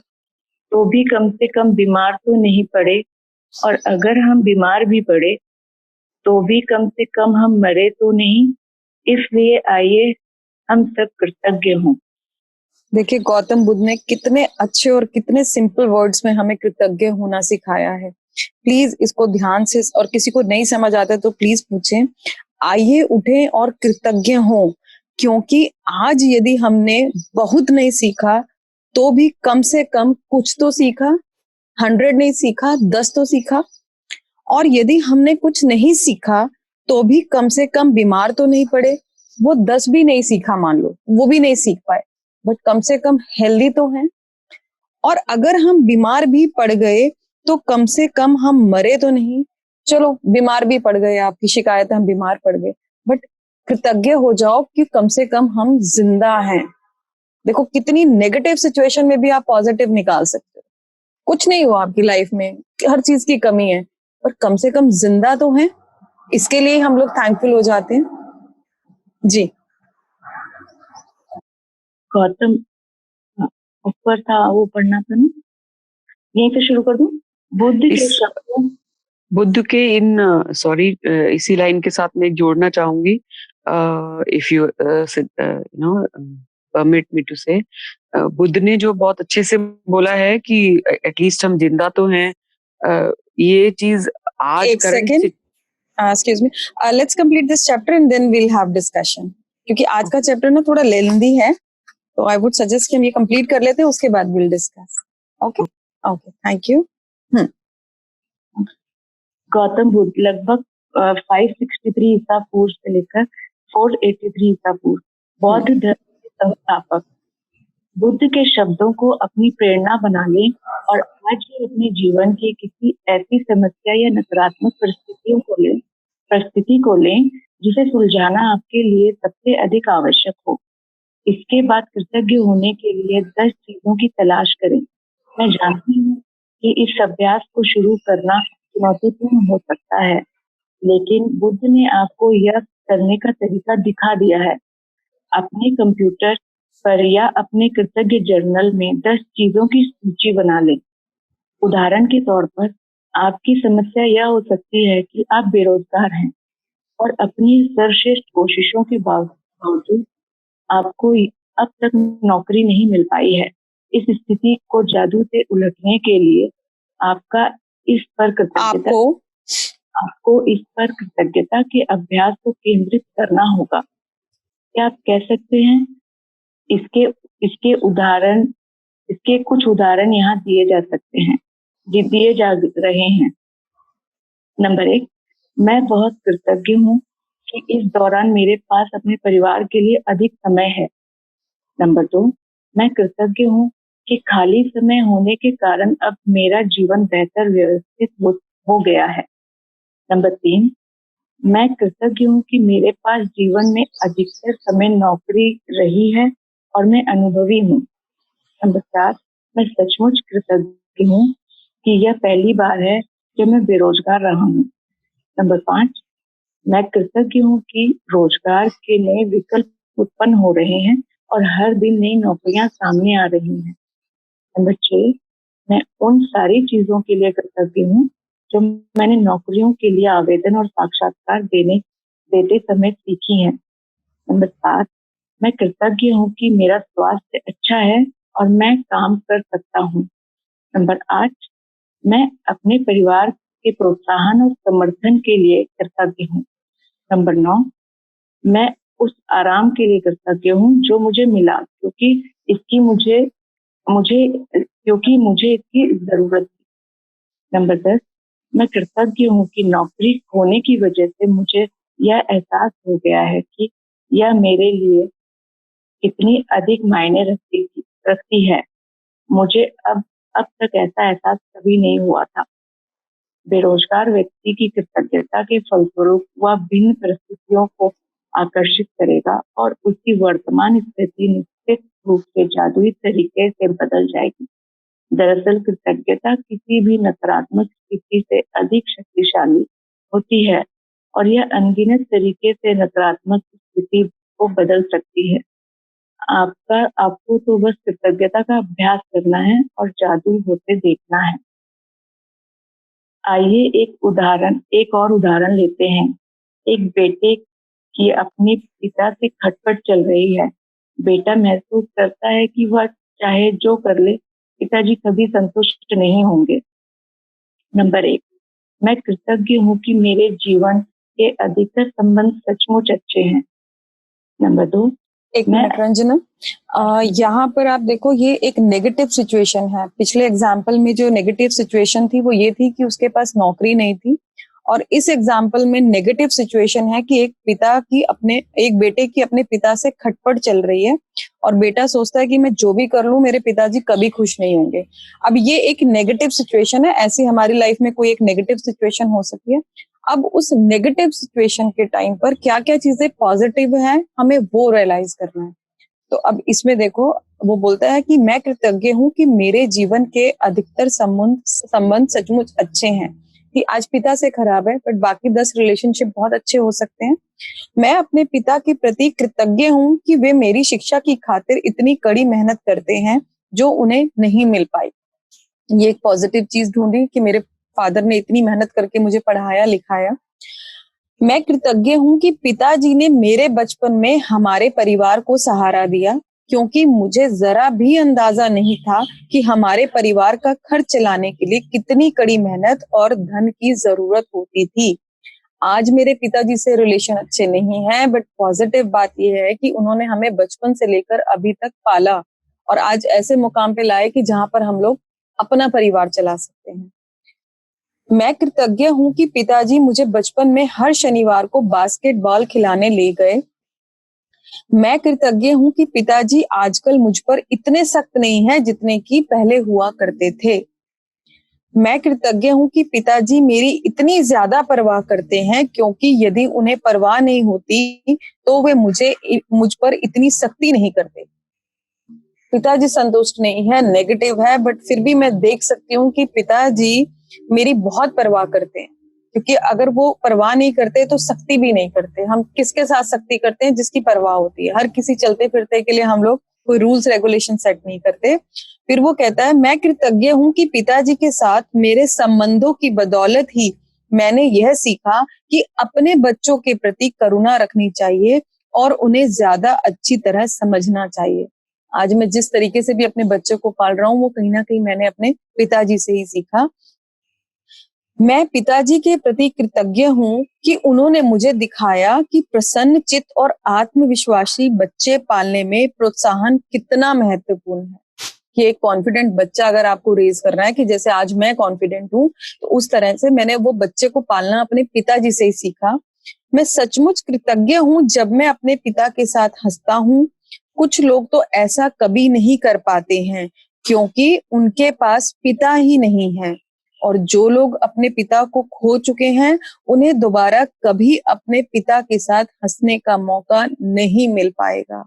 तो भी कम से कम बीमार तो नहीं पड़े, और अगर हम बीमार भी पड़े तो भी कम से कम हम मरे तो नहीं। इसलिए आइए हम सब कृतज्ञ हों। देखिए, गौतम बुद्ध ने कितने अच्छे और कितने सिंपल वर्ड्स में हमें कृतज्ञ होना सिखाया है। प्लीज इसको ध्यान से, और किसी को नहीं समझ आता तो प्लीज पूछें। आइए उठें और कृतज्ञ हों, क्योंकि आज यदि हमने बहुत नहीं सीखा तो भी कम से कम कुछ तो सीखा। 100 नहीं सीखा, 10 तो सीखा। और यदि हमने कुछ नहीं सीखा तो भी कम से कम बीमार तो नहीं पड़े। वो 10 भी नहीं सीखा, मान लो वो भी नहीं सीख पाए, बट कम से कम हेल्दी तो हैं। और अगर हम बीमार भी पड़ गए तो कम से कम हम मरे तो नहीं। चलो बीमार भी पड़ गए, आपकी शिकायत है हम बीमार पड़ गए, बट कृतज्ञ हो जाओ कि कम से कम हम जिंदा हैं। देखो, कितनी नेगेटिव सिचुएशन में भी आप पॉजिटिव निकाल सकते हो। कुछ नहीं हुआ आपकी लाइफ में, हर चीज की कमी है, पर कम से कम जिंदा तो हैं। इसके लिए हम लोग थैंकफुल हो जाते हैं। जी गौतम ऊपर था, वो पढ़ना था ना, यहीं से शुरू कर दूं। बुद्ध के शब्दों बुद्ध के इन इसी लाइन के साथ मैं एक जोड़ना चाहूंगी, if you know permit me to say, Buddha ने जो बहुत अच्छे से बोला है कि एटलीस्ट हम जिंदा तो हैं। ये चीज आज एक second, excuse me, let's complete this chapter and then we'll have discussion, क्योंकि आज का चैप्टर ना थोड़ा लेंथी है, तो आई वुड सजेस्ट कि हम ये कंप्लीट कर लेते हैं, उसके बाद will discuss. Okay okay, thank you. Gautam Buddha लगभग 563 ईसा पूर्व से लेकर 483 ईसा पूर्व बौद्ध धर्म के संस्थापक। बुद्ध के शब्दों को अपनी प्रेरणा बना लें और आज भी अपने जीवन की किसी ऐसी समस्या या नकारात्मक परिस्थिति को लें जिसे सुलझाना आपके लिए सबसे अधिक आवश्यक हो। इसके बाद कृतज्ञ होने के लिए 10 चीजों की तलाश करें। मैं जानती हूँ कि इस अभ्यास को शुरू करना चुनौतीपूर्ण हो सकता है, लेकिन बुद्ध ने आपको यह करने का तरीका दिखा दिया है। अपने कंप्यूटर पर या अपने कृतज्ञ जर्नल में 10 चीजों की सूची बना लें। उदाहरण के तौर पर आपकी समस्या यह हो सकती है कि आप बेरोजगार हैं और अपनी सर्वश्रेष्ठ कोशिशों के बावजूद आपको अब तक नौकरी नहीं मिल पाई है। इस स्थिति को जादू से उलटने के लिए आपको इस पर कृतज्ञता के अभ्यास को केंद्रित करना होगा। क्या आप कह सकते हैं? इसके कुछ उदाहरण यहाँ दिए जा सकते हैं, दिए जा रहे हैं। नंबर 1, मैं बहुत कृतज्ञ हूँ कि इस दौरान मेरे पास अपने परिवार के लिए अधिक समय है। नंबर 2, मैं कृतज्ञ हूँ कि खाली समय होने के कारण अब मेरा जीवन बेहतर व्यवस्थित हो गया है। नंबर 3, मैं कृतज्ञ हूँ कि मेरे पास जीवन में अधिकतर समय नौकरी रही है और मैं अनुभवी हूँ। नंबर 4, मैं सचमुच कृतज्ञ हूँ कि यह पहली बार है जब मैं बेरोजगार रहा हूँ। नंबर 5, मैं कृतज्ञ हूँ कि रोजगार के नए विकल्प उत्पन्न हो रहे हैं और हर दिन नई नौकरियां सामने आ रही हैं। नंबर 6, मैं उन सारी चीजों के लिए कृतज्ञ हूँ जो मैंने नौकरियों के लिए आवेदन और साक्षात्कार देते समय सीखी हैं। नंबर 7, मैं कृतज्ञ हूँ कि मेरा स्वास्थ्य अच्छा है और मैं काम कर सकता हूँ। नंबर 8, मैं अपने परिवार के प्रोत्साहन और समर्थन के लिए कृतज्ञ हूँ। नंबर 9, मैं उस आराम के लिए कृतज्ञ हूँ जो मुझे मिला क्योंकि मुझे इसकी जरूरत थी। नंबर 10, मैं कृतज्ञ हूँ कि नौकरी होने की वजह से मुझे यह एहसास हो गया है कि यह मेरे लिए कितनी अधिक मायने रखती है। मुझे अब तक ऐसा एहसास कभी नहीं हुआ था। बेरोजगार व्यक्ति की कृतज्ञता के फलस्वरूप वह भिन्न परिस्थितियों को आकर्षित करेगा और उसकी वर्तमान स्थिति निश्चित रूप से जादुई तरीके से बदल जाएगी। दरअसल कृतज्ञता किसी भी नकारात्मक स्थिति से अधिक शक्तिशाली होती है और यह अनगिनत तरीके से नकारात्मक स्थिति को बदल सकती है। आपको तो बस कृतज्ञता का अभ्यास करना है और जादू होते देखना है। आइए एक और उदाहरण लेते हैं। एक बेटे की अपने पिता से खटपट चल रही है। बेटा महसूस करता है कि वह चाहे जो कर ले, पिताजी कभी संतुष्ट नहीं होंगे। नंबर 1, मैं कृतज्ञ हूँ कि मेरे जीवन के अधिकतर संबंध सचमुच अच्छे हैं। नंबर 2, एक मिनट रंजना, यहाँ पर आप देखो, ये एक नेगेटिव सिचुएशन है। पिछले एग्जाम्पल में जो नेगेटिव सिचुएशन थी वो ये थी कि उसके पास नौकरी नहीं थी, और इस एग्जाम्पल में नेगेटिव सिचुएशन है कि एक बेटे की अपने पिता से खटपट चल रही है और बेटा सोचता है कि मैं जो भी कर लूं मेरे पिताजी कभी खुश नहीं होंगे। अब ये एक नेगेटिव सिचुएशन है। ऐसी हमारी लाइफ में कोई एक नेगेटिव सिचुएशन हो सकती है। अब उस नेगेटिव सिचुएशन के टाइम पर क्या क्या चीजें पॉजिटिव हैं, हमें वो रियलाइज करना है। तो अब इसमें देखो, वो बोलता है कि मैं कृतज्ञ हूँ कि मेरे जीवन के अधिकतर संबंध सचमुच अच्छे हैं। कि आज पिता से खराब है बट बाकी 10 रिलेशनशिप बहुत अच्छे हो सकते हैं। मैं अपने पिता के प्रति कृतज्ञ हूँ कि वे मेरी शिक्षा की खातिर इतनी कड़ी मेहनत करते हैं जो उन्हें नहीं मिल पाई। ये एक पॉजिटिव चीज ढूंढी कि मेरे फादर ने इतनी मेहनत करके मुझे पढ़ाया लिखाया। मैं कृतज्ञ हूँ कि पिताजी ने मेरे बचपन में हमारे परिवार को सहारा दिया, क्योंकि मुझे जरा भी अंदाजा नहीं था कि हमारे परिवार का खर्च चलाने के लिए कितनी कड़ी मेहनत और धन की जरूरत होती थी। आज मेरे पिताजी से रिलेशन अच्छे नहीं है, बट पॉजिटिव बात यह है कि उन्होंने हमें बचपन से लेकर अभी तक पाला और आज ऐसे मुकाम पे लाए कि जहां पर हम लोग अपना परिवार चला सकते हैं। मैं कृतज्ञ हूँ कि पिताजी मुझे बचपन में हर शनिवार को बास्केटबॉल खिलाने ले गए। मैं कृतज्ञ हूँ कि पिताजी आजकल मुझ पर इतने सख्त नहीं हैं जितने कि पहले हुआ करते थे। मैं कृतज्ञ हूँ कि पिताजी मेरी इतनी ज्यादा परवाह करते हैं, क्योंकि यदि उन्हें परवाह नहीं होती तो वे मुझ पर इतनी सख्ती नहीं करते। पिताजी संतुष्ट नहीं है, नेगेटिव है, बट फिर भी मैं देख सकती हूँ कि पिताजी मेरी बहुत परवाह करते हैं, क्योंकि अगर वो परवाह नहीं करते तो सख्ती भी नहीं करते। हम किसके साथ सख्ती करते हैं? जिसकी परवाह होती है। हर किसी चलते फिरते के लिए हम लोग कोई रूल्स रेगुलेशन सेट नहीं करते। फिर वो कहता है, मैं कृतज्ञ हूँ कि पिताजी के साथ मेरे संबंधों की बदौलत ही मैंने यह सीखा कि अपने बच्चों के प्रति करुणा रखनी चाहिए और उन्हें ज्यादा अच्छी तरह समझना चाहिए। आज मैं जिस तरीके से भी अपने बच्चों को पाल रहा हूँ वो कहीं ना कहीं मैंने अपने पिताजी से ही सीखा। मैं पिताजी के प्रति कृतज्ञ हूँ कि उन्होंने मुझे दिखाया कि प्रसन्न चित्त और आत्मविश्वासी बच्चे पालने में प्रोत्साहन कितना महत्वपूर्ण है। कि एक कॉन्फिडेंट बच्चा अगर आपको रेज कर रहा है, कि जैसे आज मैं कॉन्फिडेंट हूँ, तो उस तरह से मैंने वो बच्चे को पालना अपने पिताजी से ही सीखा। मैं सचमुच कृतज्ञ हूँ जब मैं अपने पिता के साथ हंसता हूँ। कुछ लोग तो ऐसा कभी नहीं कर पाते हैं क्योंकि उनके पास पिता ही नहीं है, और जो लोग अपने पिता को खो चुके हैं उन्हें दोबारा कभी अपने पिता के साथ हंसने का मौका नहीं मिल पाएगा।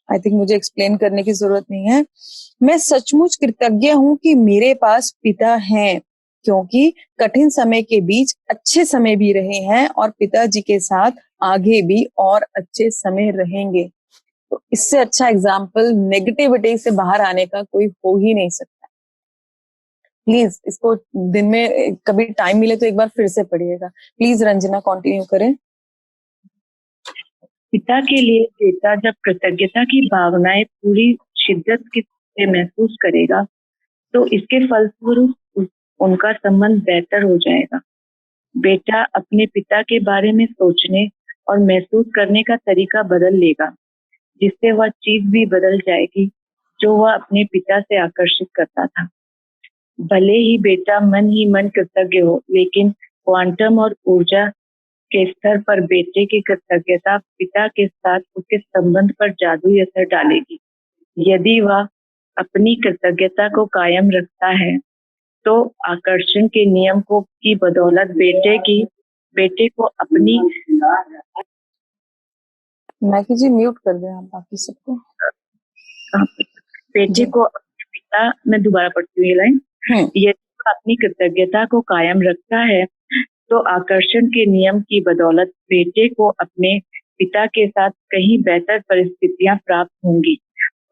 आई थिंक मुझे एक्सप्लेन करने की जरूरत नहीं है। मैं सचमुच कृतज्ञ हूँ कि मेरे पास पिता हैं, क्योंकि कठिन समय के बीच अच्छे समय भी रहे हैं और पिताजी के साथ आगे भी और अच्छे समय रहेंगे। तो इससे अच्छा एग्जाम्पल नेगेटिविटी से बाहर आने का कोई हो ही नहीं सकता। प्लीज इसको दिन में कभी टाइम मिले तो एक बार फिर से पढ़िएगा। प्लीज रंजना कंटिन्यू करें। पिता के लिए बेटा जब कृतज्ञता की भावनाएं पूरी शिद्दत से महसूस करेगा तो इसके फलस्वरूप उनका संबंध बेहतर हो जाएगा। बेटा अपने पिता के बारे में सोचने और महसूस करने का तरीका बदल लेगा, जिससे वह चीज भी बदल जाएगी जो वह अपने पिता से आकर्षित करता था। भले ही बेटा मन ही मन कृतज्ञ हो, लेकिन क्वांटम और ऊर्जा के स्तर पर बेटे की कृतज्ञता पिता के साथ उसके संबंध पर जादुई असर डालेगी। यदि वह अपनी कृतज्ञता को कायम रखता है तो आकर्षण के नियम को की बदौलत बेटे को अपनी मैकी जी म्यूट कर दें आप बाकी सबको। बेटे को अपने पिता, मैं दोबारा पढ़ती हूँ ये लाइन, यदि वह अपनी कृतज्ञता को कायम रखता है तो आकर्षण के नियम की बदौलत बेटे को अपने पिता के साथ कहीं बेहतर परिस्थितियां प्राप्त होंगी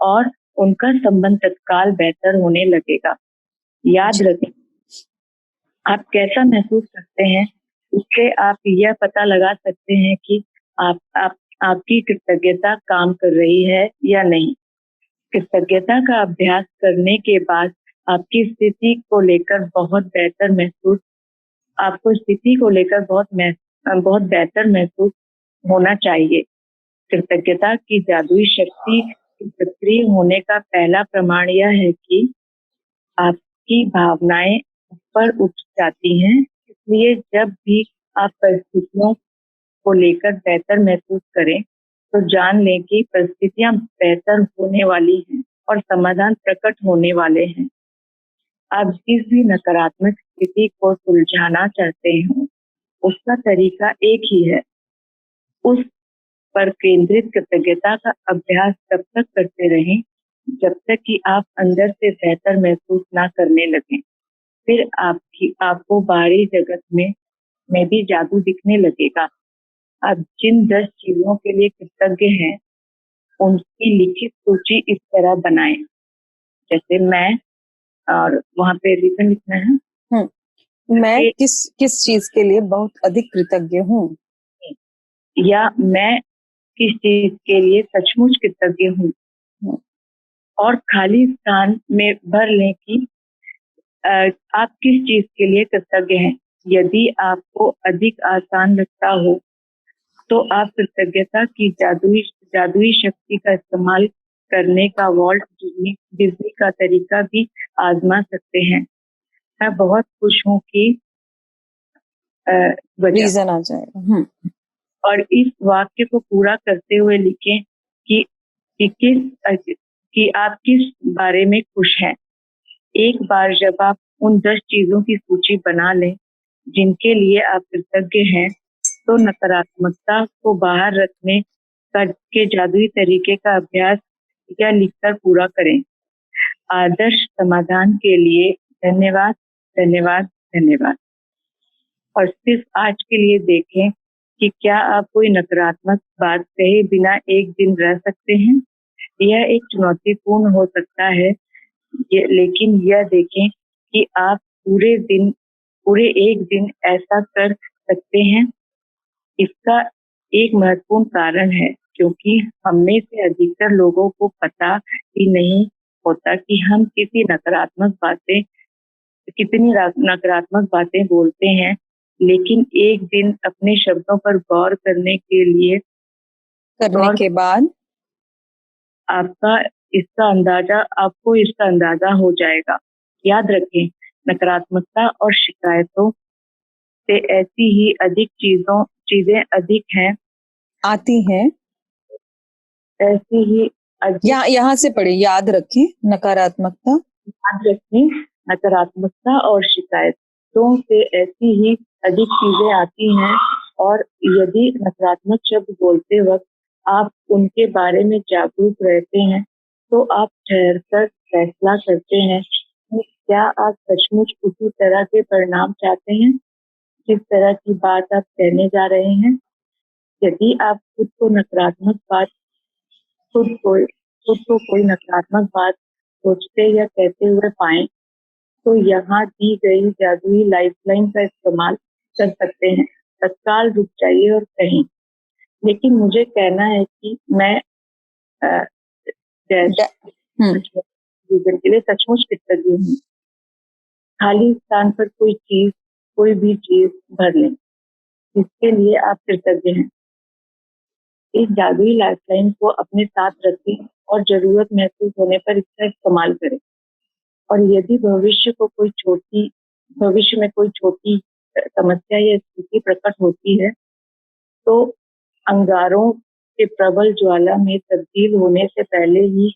और उनका संबंध तत्काल बेहतर होने लगेगा। याद रखें, आप कैसा महसूस करते हैं उससे आप यह पता लगा सकते हैं कि आपकी कृतज्ञता काम कर रही है या नहीं। कृतज्ञता का अभ्यास करने के बाद आपकी स्थिति को लेकर बहुत बेहतर महसूस होना चाहिए। कृतज्ञता की जादुई शक्ति सक्रिय होने का पहला प्रमाण यह है कि आपकी भावनाएं ऊपर उठ जाती हैं। इसलिए जब भी आप परिस्थितियों को लेकर बेहतर महसूस करें तो जान लें कि परिस्थितियां बेहतर होने वाली हैं और समाधान प्रकट होने वाले हैं। आप जिस भी नकारात्मक स्थिति को सुलझाना चाहते हो उसका तरीका एक ही है। उस पर केंद्रित कृतज्ञता का अभ्यास तब तक करते रहें जब तक कि आप अंदर से बेहतर महसूस ना करने लगें। फिर आपको बाहरी जगत में भी जादू दिखने लगेगा। आप जिन 10 चीजों के लिए कृतज्ञ हैं उनकी लिखित सूची इस तरह बनाएं, जैसे मैं, और वहां पे रीजन लिखना है, मैं के- किस किस चीज के लिए बहुत अधिक कृतज्ञ हूँ। या मैं किस चीज के लिए सचमुच कृतज्ञ हूँ, और खाली स्थान में भर लें कि आप किस चीज के लिए कृतज्ञ हैं। यदि आपको अधिक आसान लगता हो तो आप कृतज्ञता की जादुई जादुई शक्ति का इस्तेमाल करने का वॉल्ट डिज्नी का तरीका भी आजमा सकते हैं। मैं बहुत खुश हूँ कि वजह। रीजन आ जाएगा। और इस वाक्य को पूरा करते हुए लिखें कि आप किस बारे में खुश हैं। एक बार जब आप उन 10 चीजों की सूची बना लें जिनके लिए आप कृतज्ञ हैं, तो नकारात्मकता को बाहर रखने के जादुई तरीके का अभ्यास या लिखकर पूरा करें। आदर्श समाधान के लिए धन्यवाद, धन्यवाद, धन्यवाद। और सिर्फ आज के लिए देखें कि क्या आप कोई नकारात्मक बात कहे बिना एक दिन रह सकते हैं। यह एक चुनौतीपूर्ण हो सकता है, लेकिन यह देखें कि आप पूरे एक दिन ऐसा कर सकते हैं। इसका एक महत्वपूर्ण कारण है क्योंकि हममें से अधिकतर लोगों को पता ही नहीं होता कि हम कितनी नकारात्मक बातें बोलते हैं। लेकिन एक दिन अपने शब्दों पर गौर करने के बाद आपको इसका अंदाजा हो जाएगा। याद रखें, नकारात्मकता और शिकायतों से ऐसी ही अधिक चीजें अधिक हैं आती हैं। ऐसी ही यहाँ से पढ़े, याद रखें नकारात्मकता और शिकायतों से ऐसी ही अधिक चीजें आती हैं। और यदि नकारात्मक शब्द बोलते वक्त आप उनके बारे में जागरूक रहते हैं, तो आप ठहरकर फैसला करते हैं कि क्या आप सचमुच उसी तरह के परिणाम चाहते हैं जिस तरह की बात आप कहने जा रहे हैं। यदि आप खुद को कोई नकारात्मक बात सोचते या कहते हुए पाएं, तो यहाँ दी गई जादुई लाइफलाइन का इस्तेमाल कर सकते हैं। तत्काल रुक जाइए और कहें, लेकिन मुझे कहना है कि मैं जीवन के लिए सचमुच कृतज्ञ हूँ। खाली स्थान पर कोई भी चीज भर लें जिसके लिए आप कृतज्ञ हैं। इस जादुई लाइफलाइन को अपने साथ रखें और जरूरत महसूस होने पर इसका इस्तेमाल करें। और यदि भविष्य में कोई छोटी समस्या या स्थिति प्रकट होती है, तो अंगारों के प्रबल ज्वाला में तब्दील होने से पहले ही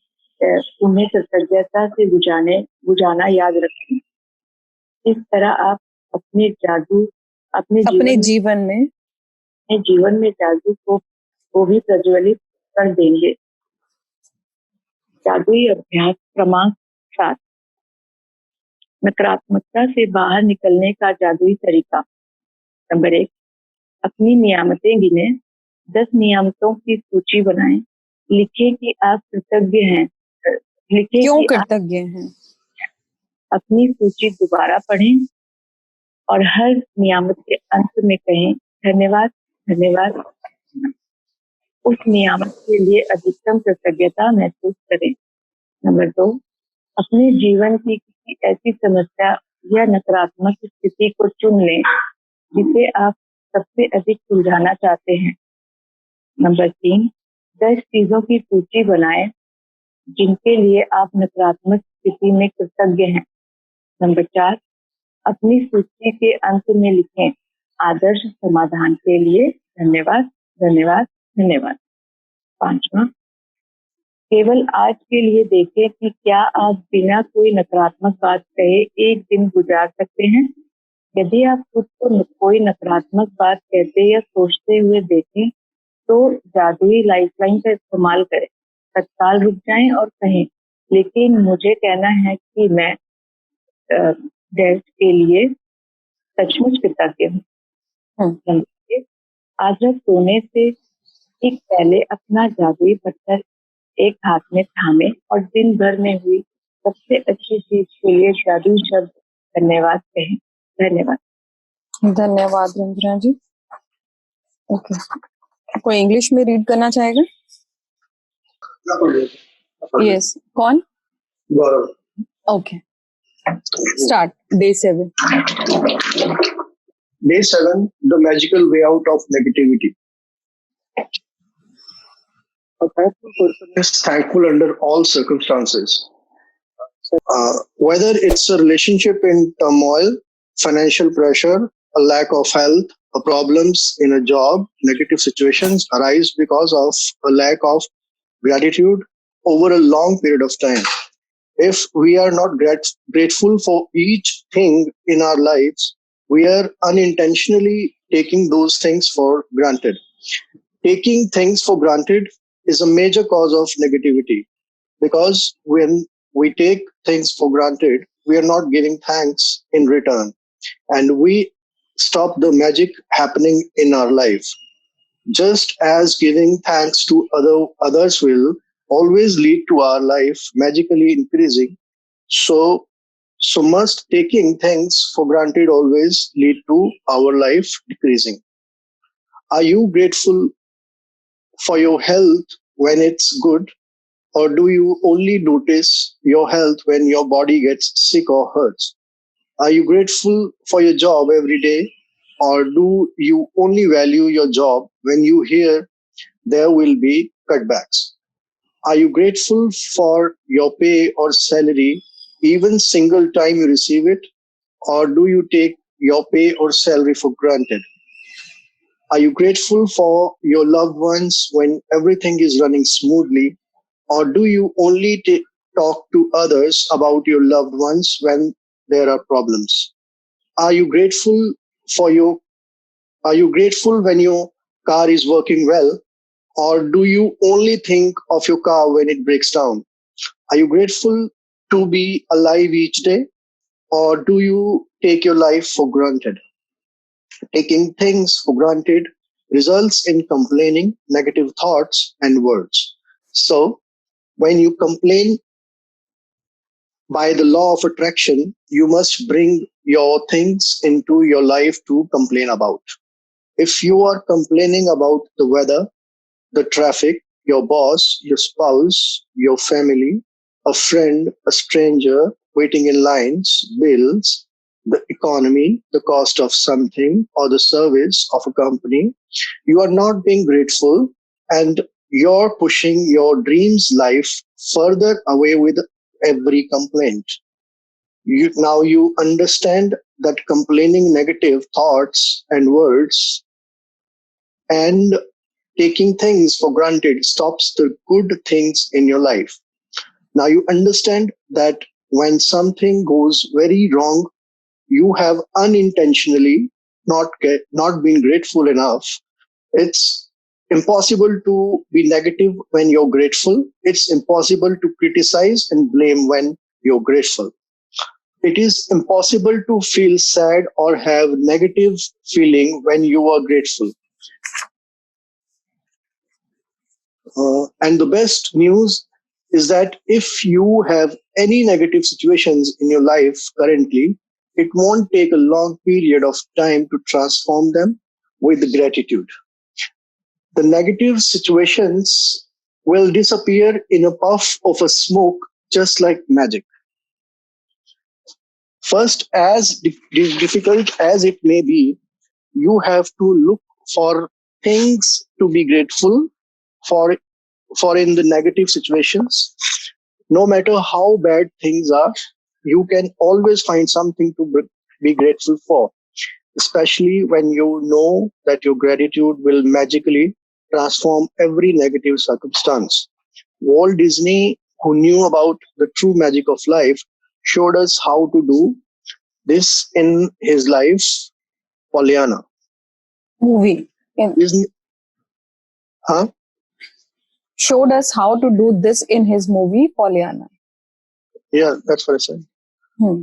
उन्हें कृतज्ञता से बुझाना याद रखें। इस तरह आप अपने जीवन में जादू को भी प्रज्वलित कर देंगे। जादुई अभ्यास क्रमांक 7, नकारात्मकता से बाहर निकलने का जादुई तरीका। नंबर 1, अपनी नियामतें गिने। 10 नियामतों की सूची बनाएं। लिखें कि आप कृतज्ञ हैं। क्यों कृतज्ञ हैं। अपनी सूची दोबारा पढ़ें और हर नियामत के अंत में कहें, धन्यवाद, धन्यवाद। उस नियामत के लिए अधिकतम कृतज्ञता महसूस करें। नंबर 2, अपने जीवन की किसी ऐसी समस्या या नकारात्मक स्थिति को चुन लें जिसे आप सबसे अधिक सुलझाना चाहते हैं। नंबर 3, 10 चीजों की सूची बनाएं जिनके लिए आप नकारात्मक स्थिति में कृतज्ञ हैं। नंबर 4, अपनी सूची के अंत में लिखें, आदर्श समाधान के लिए धन्यवाद, धन्यवाद, धन्यवाद। 5वां, केवल आज के लिए देखें कि क्या आप बिना कोई नकारात्मक बात कहे एक दिन गुजार सकते हैं। यदि आप खुद को कोई नकारात्मक बात कहते या सोचते हुए देखें, तो जादुई लाइफलाइन का इस्तेमाल करें। तत्काल रुक जाएं और कहें, लेकिन मुझे कहना है कि मैं डैश के लिए सचमुच कृतज्ञ हूँ। आज रात सोने से ठीक पहले अपना जादुई पत्थर एक हाथ में थामे और दिन भर में हुई सबसे अच्छी चीज के लिए जादुई शब्द धन्यवाद कहें। धन्यवाद। धन्यवाद रंजना जी। ओके, कोई इंग्लिश में रीड करना चाहेगा? यस, कौन? Gaurav. Okay, start. Day 7. Day 7, the magical way out of negativity. A thankful person is thankful under all circumstances. Whether it's a relationship in turmoil, financial pressure, a lack of health, or problems in a job, negative situations arise because of a lack of gratitude over a long period of time. If we are not grateful for each thing in our lives, we are unintentionally taking those things for granted. Taking things for granted is a major cause of negativity, because when we take things for granted, we are not giving thanks in return, and we stop the magic happening in our life. Just as giving thanks to others will always lead to our life magically increasing, so must taking things for granted always lead to our life decreasing. Are you grateful for your health when it's good, or do you only notice your health when your body gets sick or hurts? Are you grateful for your job every day, or do you only value your job when you hear there will be cutbacks? Are you grateful for your pay or salary even single time you receive it, or do you take your pay or salary for granted? Are you grateful for your loved ones when everything is running smoothly, or do you only talk to others about your loved ones when there are problems? Are you grateful for your Are you grateful when your car is working well, or do you only think of your car when it breaks down? Are you grateful to be alive each day, or do you take your life for granted? Taking things for granted results in complaining, negative thoughts, and words. So, when you complain, by the law of attraction, you must bring your things into your life to complain about. If you are complaining about the weather, the traffic, your boss, your spouse, your family, a friend, a stranger, waiting in lines, bills, the economy, the cost of something, or the service of a company, you are not being grateful, and you're pushing your dreams life further away with every complaint. You understand that complaining negative thoughts and words and taking things for granted stops the good things in your life. Now you understand that when something goes very wrong, you have unintentionally not been grateful enough. It's impossible to be negative when you're grateful. It's impossible to criticize and blame when you're grateful. It is impossible to feel sad or have negative feeling when you are grateful. And the best news is that if you have any negative situations in your life currently, it won't take a long period of time to transform them with gratitude. The negative situations will disappear in a puff of a smoke, just like magic. First, as difficult as it may be, you have to look for things to be grateful for in the negative situations. No matter how bad things are, you can always find something to be grateful for, especially when you know that your gratitude will magically transform every negative circumstance. Walt Disney, who knew about the true magic of life, showed us how to do this in his life, Pollyanna. Movie. Disney, huh? Showed us how to do this in his movie, Pollyanna. Yeah, that's what I said. Hmm.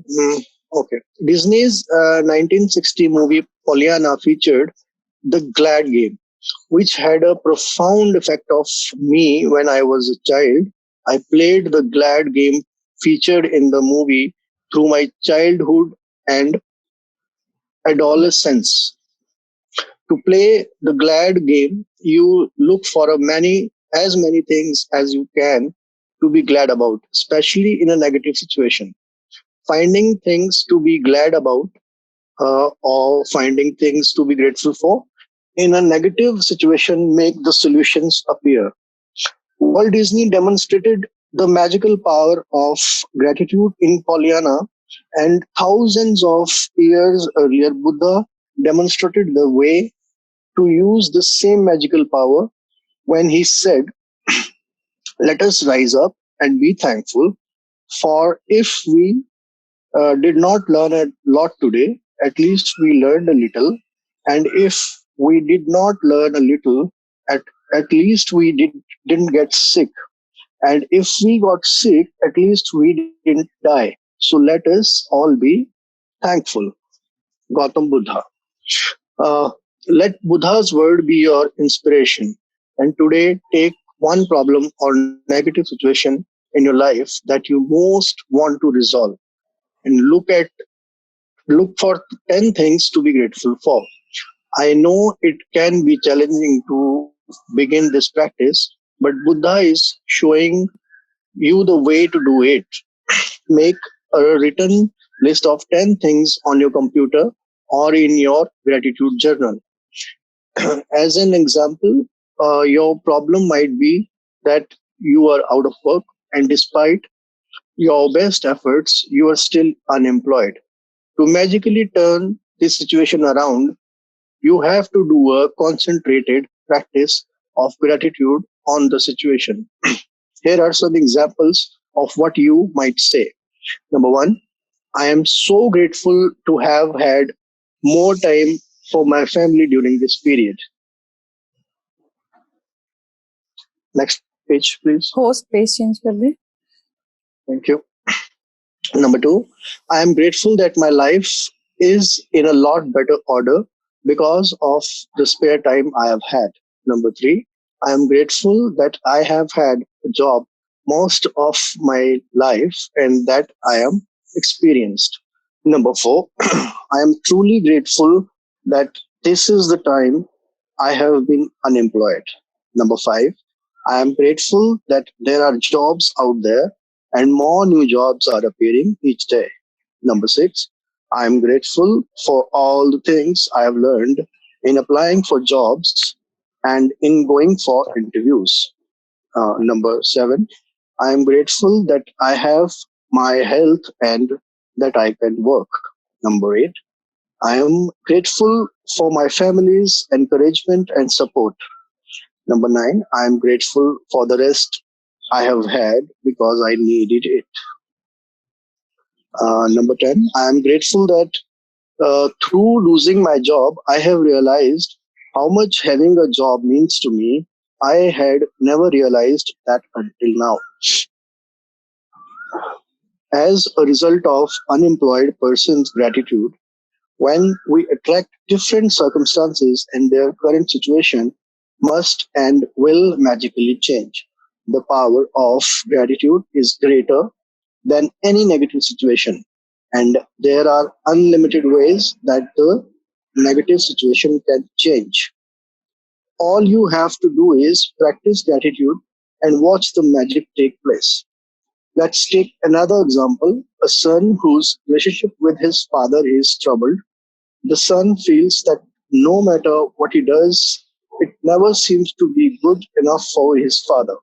Okay. Disney's 1960 movie Pollyanna featured the Glad Game, which had a profound effect of me when I was a child. I played the Glad Game featured in the movie through my childhood, and adolescence. To play the glad game, you look for as many things as you can to be glad about, especially in a negative situation. Finding things to be glad about or finding things to be grateful for in a negative situation make the solutions appear. Walt Disney demonstrated the magical power of gratitude in Pollyanna, and thousands of years earlier, Buddha demonstrated the way to use the same magical power when he said, "Let us rise up and be thankful, for if we did not learn a lot today, at least we learned a little. And if we did not learn a little, at, at least we didn't get sick. And if we got sick, at least we didn't die. So let us all be thankful." Gautam Buddha. Uh, Let Buddha's word be your inspiration. And today, take one problem or negative situation in your life that you most want to resolve and look for 10 things to be grateful for. I know it can be challenging to begin this practice, but Buddha is showing you the way to do it. Make a written list of 10 things on your computer or in your gratitude journal. As an example, your problem might be that you are out of work, and despite your best efforts, you are still unemployed. To magically turn this situation around, you have to do a concentrated practice of gratitude on the situation. Here are some examples of what you might say. Number one, I am so grateful to have had more time for my family during this period. Next page, please. Host page change कर दे. Thank you. Number two, I am grateful that my life is in a lot better order because of the spare time I have had. Number three, I am grateful that I have had a job most of my life and that I am experienced. Number four, I am truly grateful that this is the time I have been unemployed. Number five, I am grateful that there are jobs out there and more new jobs are appearing each day. Number six, I am grateful for all the things I have learned in applying for jobs and in going for interviews. Number seven, I am grateful that I have my health and that I can work. Number eight, I am grateful for my family's encouragement and support. Number nine, I am grateful for the rest I have had because I needed it. Number 10, I am grateful that through losing my job, I have realized how much having a job means to me. I had never realized that until now. As a result of unemployed person's gratitude, when we attract different circumstances and their current situation must and will magically change. The power of gratitude is greater than any negative situation. And there are unlimited ways that the negative situation can change. All you have to do is practice gratitude and watch the magic take place. Let's take another example. A son whose relationship with his father is troubled. The son feels that no matter what he does, it never seems to be good enough for his father.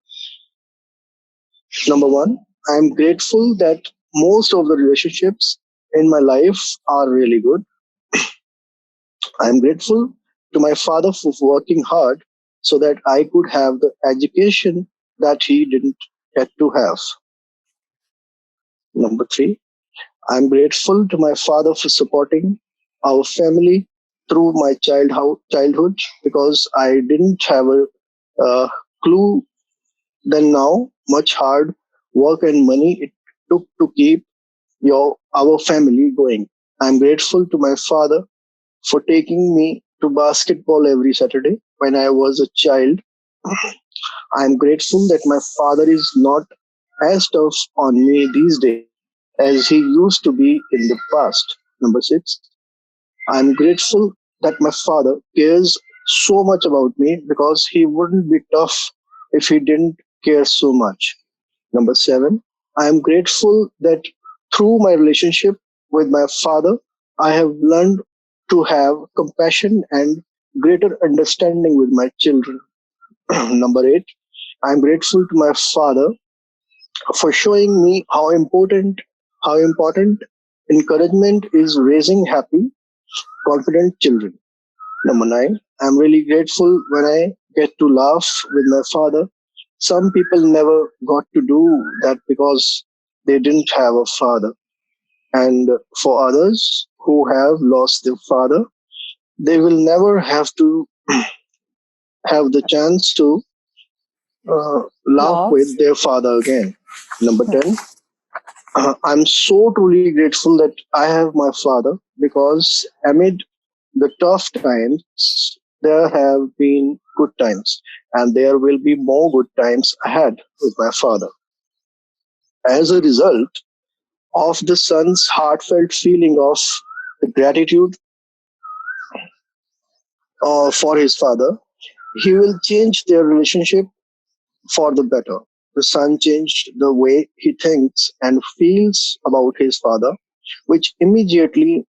Number one, I am grateful that most of the relationships in my life are really good. I am grateful to my father for working hard so that I could have the education that he didn't get to have. Number three, I am grateful to my father for supporting our family through my childhood because I didn't have a clue then now much hard work and money it took to keep our family going. I'm grateful to my father for taking me to basketball every Saturday when I was a child. I'm grateful that my father is not as tough on me these days as he used to be in the past. Number six, I'm grateful that my father cares so much about me because he wouldn't be tough if he didn't care so much. Number seven, I am grateful that through my relationship with my father, I have learned to have compassion and greater understanding with my children. Number eight, I am grateful to my father for showing me how important encouragement is raising happy, confident children. Number nine, I'm really grateful when I get to laugh with my father. Some people never got to do that because they didn't have a father. And for others who have lost their father, they will never have to have the chance to laugh with Loss. their father again. Number 10, I'm so truly grateful that I have my father because amid the tough times, there have been good times, and there will be more good times ahead with my father. As a result of the son's heartfelt feeling of the gratitude for his father, he will change their relationship for the better. The son changed the way he thinks and feels about his father, which immediately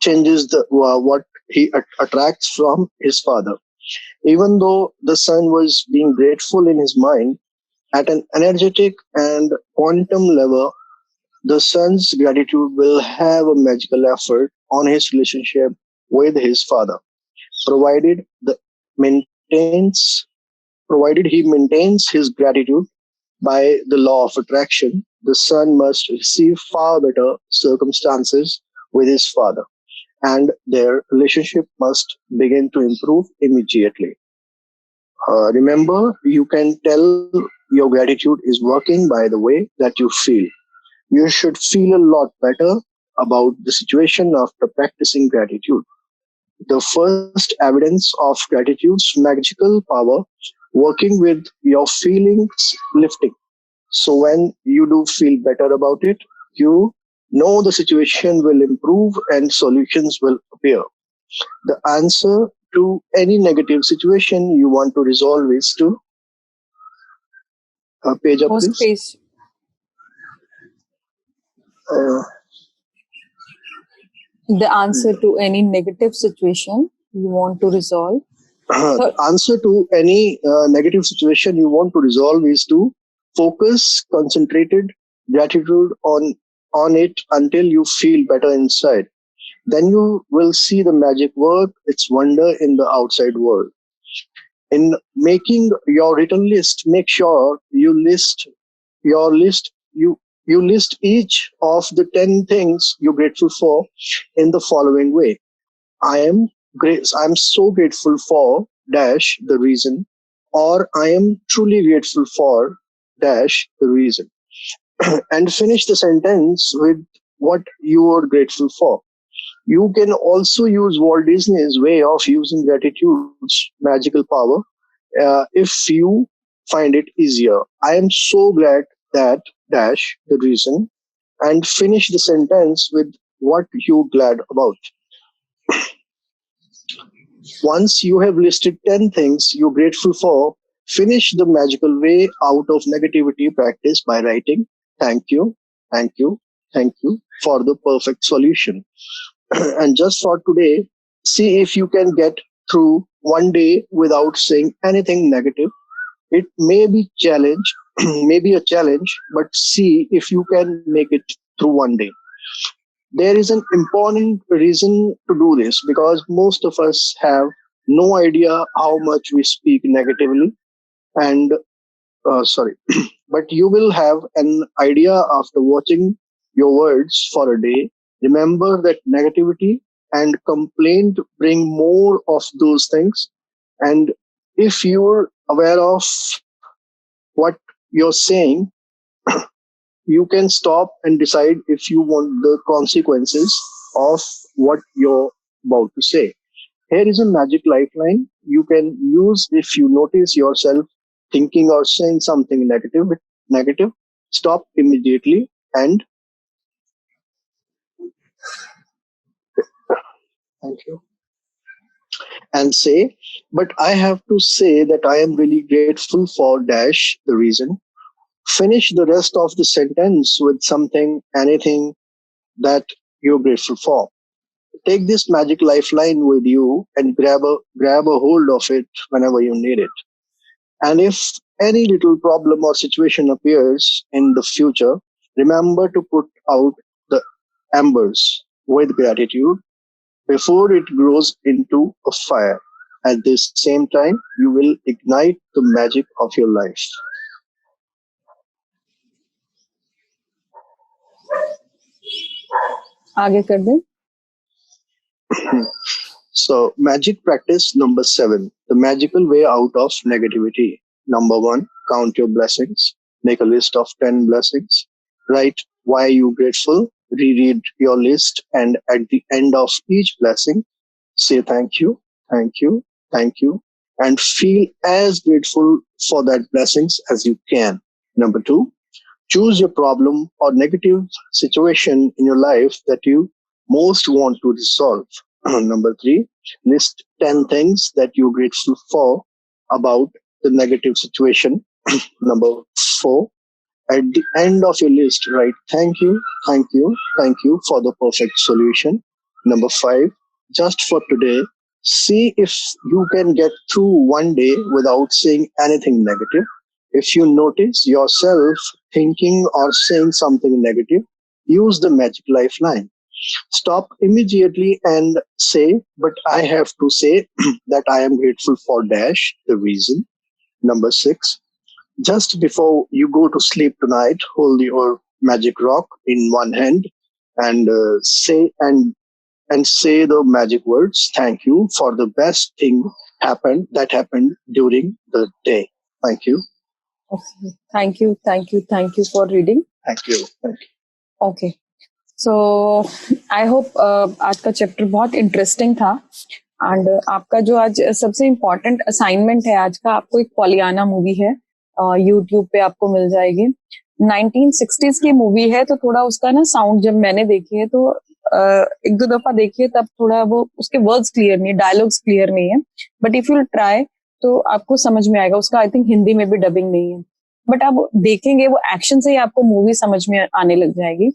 changes what he attracts from his father. Even though the son was being grateful in his mind, at an energetic and quantum level, the son's gratitude will have a magical effect on his relationship with his father, provided the maintains provided he maintains his gratitude by the law of attraction. The son must receive far better circumstances with his father, and their relationship must begin to improve immediately. Remember, you can tell your gratitude is working by the way that you feel. You should feel a lot better about the situation after practicing gratitude. The first evidence of gratitude's magical power working with your feelings lifting. So when you do feel better about it, you know the situation will improve and solutions will appear. The answer to any negative situation you want to resolve is to page up, Host please. page. Uh, The answer to any negative situation you want to resolve. the Third, answer to any negative situation you want to resolve is to focus concentrated gratitude on it until you feel better inside. Then you will see the magic work its wonder in the outside world. In making your written list, make sure you list each of the 10 things you're grateful for in the following way. I'm so grateful for dash the reason, or I am truly grateful for dash the reason. And finish the sentence with what you are grateful for. You can also use Walt Disney's way of using gratitude's magical power if you find it easier. I am so glad that dash the reason, and finish the sentence with what you glad about. Once you have listed 10 things you're grateful for, finish the magical way out of negativity practice by writing thank you, thank you, thank you for the perfect solution. And just for today, see if you can get through one day without saying anything negative. It may be challenge, maybe a challenge, but see if you can make it through one day. There is an important reason to do this because most of us have no idea how much we speak negatively and sorry, but you will have an idea after watching your words for a day. Remember that negativity and complaint bring more of those things. And if you're aware of what you're saying, you can stop and decide if you want the consequences of what you're about to say. Here is a magic lifeline you can use if you notice yourself thinking or saying something negative. Stop immediately and Thank you. And say, but I have to say that I am really grateful for dash the reason. Finish the rest of the sentence with something, anything that you're grateful for. Take this magic lifeline with you and grab a hold of it whenever you need it. And if any little problem or situation appears in the future, remember to put out the embers with gratitude before it grows into a fire. At the same time, you will ignite the magic of your life. आगे कर दें. So, magic practice number 7, the magical way out of negativity. Number 1, count your blessings. Make a list of 10 blessings. Write why you grateful. Reread your list, and at the end of each blessing, say thank you, thank you, thank you, and feel as grateful for that blessings as you can. Number 2, choose your problem or negative situation in your life that you most want to resolve. Number 3, list 10 things that you're grateful for about the negative situation. Number 4, at the end of your list, write thank you, thank you, thank you for the perfect solution. Number 5, just for today, see if you can get through one day without saying anything negative. If you notice yourself thinking or saying something negative, use the magic lifeline. Stop immediately and say, but I have to say that I am grateful for dash, the reason. Number 6, just before you go to sleep tonight, hold your magic rock in one hand and say the magic words, thank you for the best thing that happened during the day. Thank you. Okay. Thank you for reading. Thank you. Okay. So I hope आज का chapter बहुत interesting था. And आपका जो आज सबसे important assignment है आज का, आपको एक पॉलियाना मूवी है, यूट्यूब पे आपको मिल जाएगी. 1960s की मूवी है, तो थोड़ा उसका ना साउंड जब मैंने देखी है तो एक दो दफा देखी है, तब थोड़ा वो उसके वर्ड्स क्लियर नहीं है, डायलॉग्स क्लियर नहीं है. बट इफ यू ट्राई तो आपको समझ में आएगा. उसका आई थिंक हिंदी में भी डबिंग नहीं है, बट आप देखेंगे वो एक्शन से ही आपको मूवी समझ में आने लग जाएगी.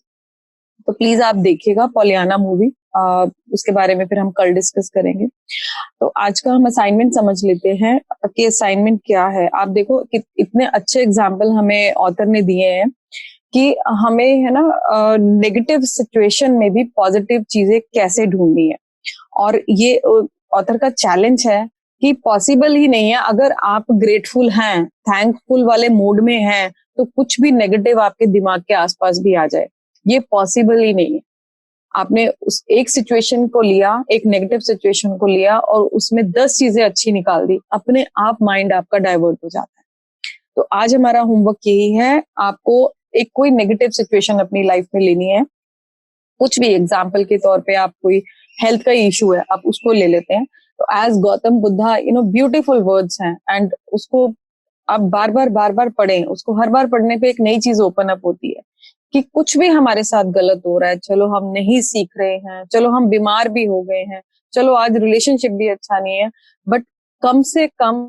तो प्लीज आप देखिएगा पॉलियाना मूवी. उसके बारे में फिर हम कल डिस्कस करेंगे. तो आज का हम असाइनमेंट समझ लेते हैं कि असाइनमेंट क्या है. आप देखो कि इतने अच्छे एग्जाम्पल हमें ऑथर ने दिए हैं कि हमें है ना नेगेटिव सिचुएशन में भी पॉजिटिव चीजें कैसे ढूंढनी है. और ये ऑथर का चैलेंज है कि पॉसिबल ही नहीं है. अगर आप ग्रेटफुल हैं, थैंकफुल वाले मूड में हैं, तो कुछ भी नेगेटिव आपके दिमाग के आसपास भी आ जाए, ये पॉसिबल ही नहीं है. आपने उस एक सिचुएशन को लिया, एक नेगेटिव सिचुएशन को लिया और उसमें 10 चीजें अच्छी निकाल दी, अपने आप माइंड आपका डाइवर्ट हो जाता है. तो आज हमारा होमवर्क यही है, आपको एक कोई नेगेटिव सिचुएशन अपनी लाइफ में लेनी है. कुछ भी, एग्जाम्पल के तौर पे आप कोई हेल्थ का इशू है, आप उसको ले लेते हैं. तो एज गौतम बुद्धा, ब्यूटीफुल वर्ड्स हैं, एंड उसको आप बार बार पढ़ें. उसको हर बार पढ़ने पे एक नई चीज ओपन अप होती है कि कुछ भी हमारे साथ गलत हो रहा है, चलो हम नहीं सीख रहे हैं, चलो हम बीमार भी हो गए हैं, चलो आज रिलेशनशिप भी अच्छा नहीं है, बट कम से कम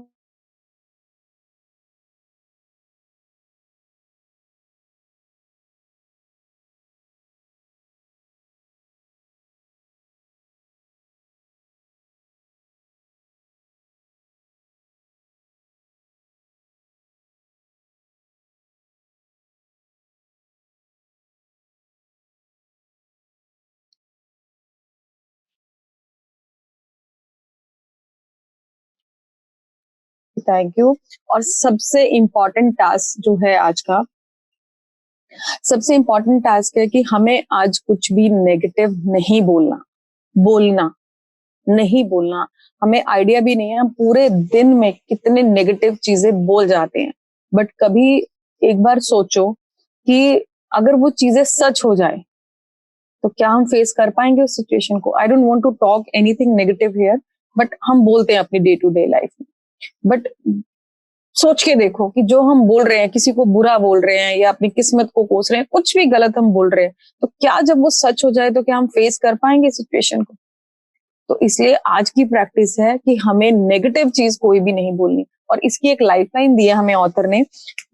थैंक यू. और सबसे इम्पोर्टेंट टास्क जो है आज का, सबसे इम्पोर्टेंट टास्क है कि हमें आज कुछ भी नेगेटिव नहीं बोलना नहीं बोलना. हमें आइडिया भी नहीं है हम पूरे दिन में कितने नेगेटिव चीजें बोल जाते हैं. बट कभी एक बार सोचो कि अगर वो चीजें सच हो जाए तो क्या हम फेस कर पाएंगे उस सिचुएशन को. I don't want to talk anything negative here, but हम बोलते हैं अपनी डे टू डे लाइफ में. बट सोच के देखो कि जो हम बोल रहे हैं, किसी को बुरा बोल रहे हैं या अपनी किस्मत को कोस रहे हैं, कुछ भी गलत हम बोल रहे हैं, तो क्या जब वो सच हो जाए तो क्या हम फेस कर पाएंगे सिचुएशन को. तो इसलिए आज की प्रैक्टिस है कि हमें नेगेटिव चीज कोई भी नहीं बोलनी। और इसकी एक लाइफलाइन दी है हमें ऑथर ने।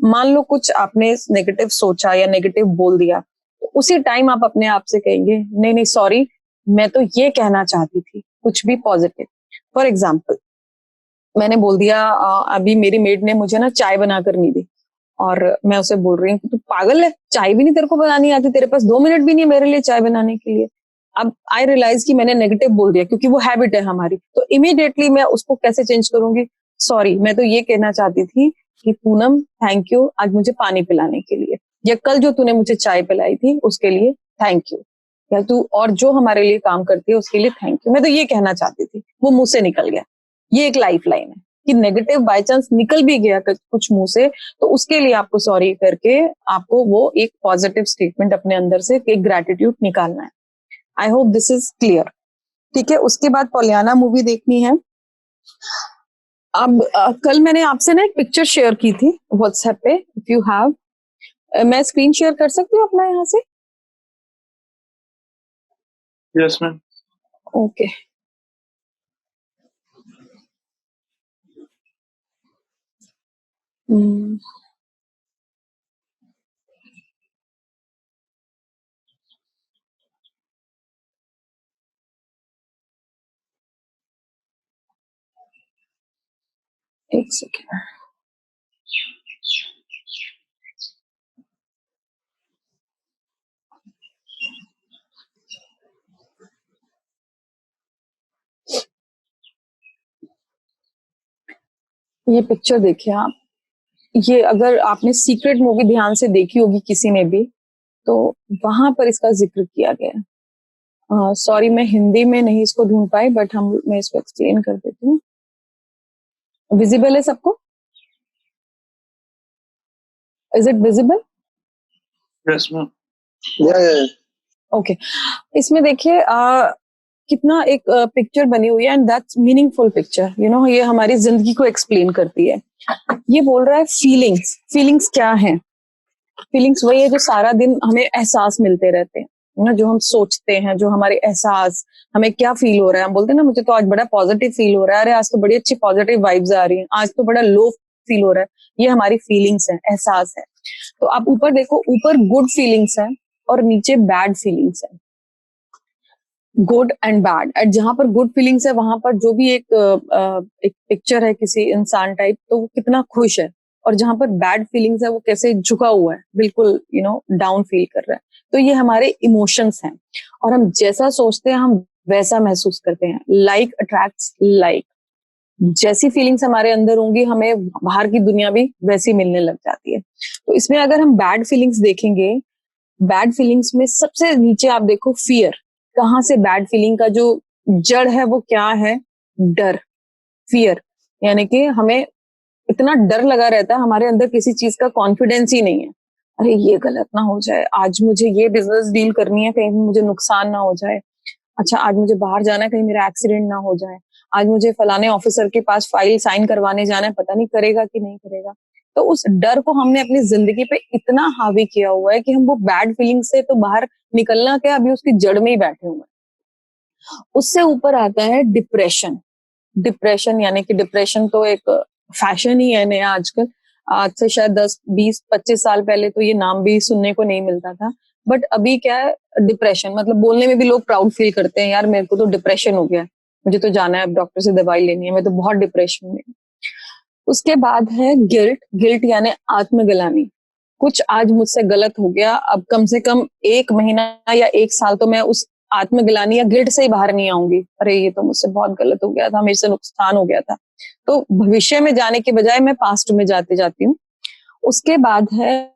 मान लो कुछ आपने नेगेटिव सोचा या नेगेटिव बोल दिया, तो उसी टाइम आप अपने आप से कहेंगे नहीं नहीं सॉरी, मैं तो ये कहना चाहती थी कुछ भी पॉजिटिव। फॉर एग्जाम्पल, मैंने बोल दिया अभी मेरी मेड ने मुझे ना चाय बनाकर नहीं दी, और मैं उसे बोल रही हूँ कि तू पागल है, चाय भी नहीं तेरे को बनानी आती, तेरे पास 2 मिनट भी नहीं मेरे लिए चाय बनाने के लिए। अब आई रियलाइज कि मैंने नेगेटिव बोल दिया, क्योंकि वो हैबिट है हमारी, तो इमीडिएटली मैं उसको कैसे चेंज करूंगी, सॉरी मैं तो ये कहना चाहती थी कि पूनम थैंक यू आज मुझे पानी पिलाने के लिए, या कल जो तूने मुझे चाय पिलाई थी उसके लिए थैंक यू, या तू और जो हमारे लिए काम करती है उसके लिए थैंक यू, मैं तो ये कहना चाहती थी, वो मुंह से निकल गया। ये एक लाइफ लाइन है कि नेगेटिव बाय चांस निकल भी गया कुछ मुंह से, तो उसके लिए आपको सॉरी करके आपको वो एक पॉजिटिव स्टेटमेंट अपने अंदर से एक ग्रैटिट्यूड निकालना है। I hope this is clear. ठीक है, उसके बाद पोलियाना मूवी देखनी है। अब कल मैंने आपसे ना एक पिक्चर शेयर की थी व्हाट्सएप पे, इफ यू हैव, मैं स्क्रीन शेयर कर सकती हूँ अपना यहाँ से? Yes ma'am. ओके, एक सेकेंड। ये पिक्चर देखिए आप, ये अगर आपने सीक्रेट मूवी ध्यान से देखी होगी किसी ने भी, तो वहां पर इसका जिक्र किया गया है। सॉरी मैं हिंदी में नहीं इसको ढूंढ पाई, बट मैं इसको एक्सप्लेन कर देती हूँ। विजिबल है सबको? Is it visible? Yes ma'am. Okay, इसमें देखिए कितना एक पिक्चर बनी हुई है, and that's meaningful picture, you know, ये हमारी जिंदगी को एक्सप्लेन करती है। ये बोल रहा है फीलिंग्स। फीलिंग्स क्या है? फीलिंग्स वही है जो सारा दिन हमें एहसास मिलते रहते हैं ना, जो हम सोचते हैं, जो हमारे एहसास, हमें क्या फील हो रहा है, हम बोलते हैं ना मुझे तो आज बड़ा पॉजिटिव फील हो रहा है, अरे आज तो बड़ी अच्छी पॉजिटिव वाइब्स आ रही हैं, आज तो बड़ा लो फील हो रहा है, ये हमारी फीलिंग्स है, एहसास है। तो आप ऊपर देखो, ऊपर गुड फीलिंग्स है और नीचे बैड फीलिंग्स है, गुड एंड बैड। एंड जहां पर गुड फीलिंग्स है वहां पर जो भी एक पिक्चर है किसी इंसान टाइप, तो वो कितना खुश है, और जहां पर बैड फीलिंग्स है वो कैसे झुका हुआ है, बिल्कुल यू नो डाउन फील कर रहा है। तो ये हमारे इमोशंस हैं, और हम जैसा सोचते हैं हम वैसा महसूस करते हैं। Like attracts like. जैसी फीलिंग्स हमारे अंदर होंगी हमें बाहर की दुनिया भी वैसी मिलने लग जाती है। तो इसमें अगर हम बैड फीलिंग्स देखेंगे, बैड फीलिंग्स में सबसे नीचे आप देखो फियर। कहाँ से बैड फीलिंग का जो जड़ है वो क्या है? डर, फियर। यानी कि हमें इतना डर लगा रहता है, हमारे अंदर किसी चीज का कॉन्फिडेंस ही नहीं है। अरे ये गलत ना हो जाए, आज मुझे ये बिजनेस डील करनी है, कहीं मुझे नुकसान ना हो जाए। अच्छा आज मुझे बाहर जाना है, कहीं मेरा एक्सीडेंट ना हो जाए। आज मुझे फलाने ऑफिसर के पास फाइल साइन करवाने जाना है, पता नहीं करेगा कि नहीं करेगा। तो उस डर को हमने अपनी जिंदगी पे इतना हावी किया हुआ है कि हम वो बैड फीलिंग से तो बाहर निकलना क्या, अभी उसकी जड़ में ही बैठे हुए हैं। उससे ऊपर आता है डिप्रेशन। डिप्रेशन यानी कि डिप्रेशन तो एक फैशन ही है नया आजकल। आज से शायद 10, 20, 25 साल पहले तो ये नाम भी सुनने को नहीं मिलता था। बट अभी क्या है, डिप्रेशन मतलब बोलने में भी लोग प्राउड फील करते हैं, यार मेरे को तो डिप्रेशन हो गया, मुझे तो जाना है अब डॉक्टर से दवाई लेनी है, मैं तो बहुत डिप्रेशन में। उसके बाद है गिल्ट। गिल्ट यानी आत्मग्लानि। कुछ आज मुझसे गलत हो गया, अब कम से कम 1 महीना या 1 साल तो मैं उस आत्मग्लानि या गिल्ट से ही बाहर नहीं आऊंगी। अरे ये तो मुझसे बहुत गलत हो गया था, मेरे से नुकसान हो गया था। तो भविष्य में जाने के बजाय मैं पास्ट में जाती हूँ। उसके बाद है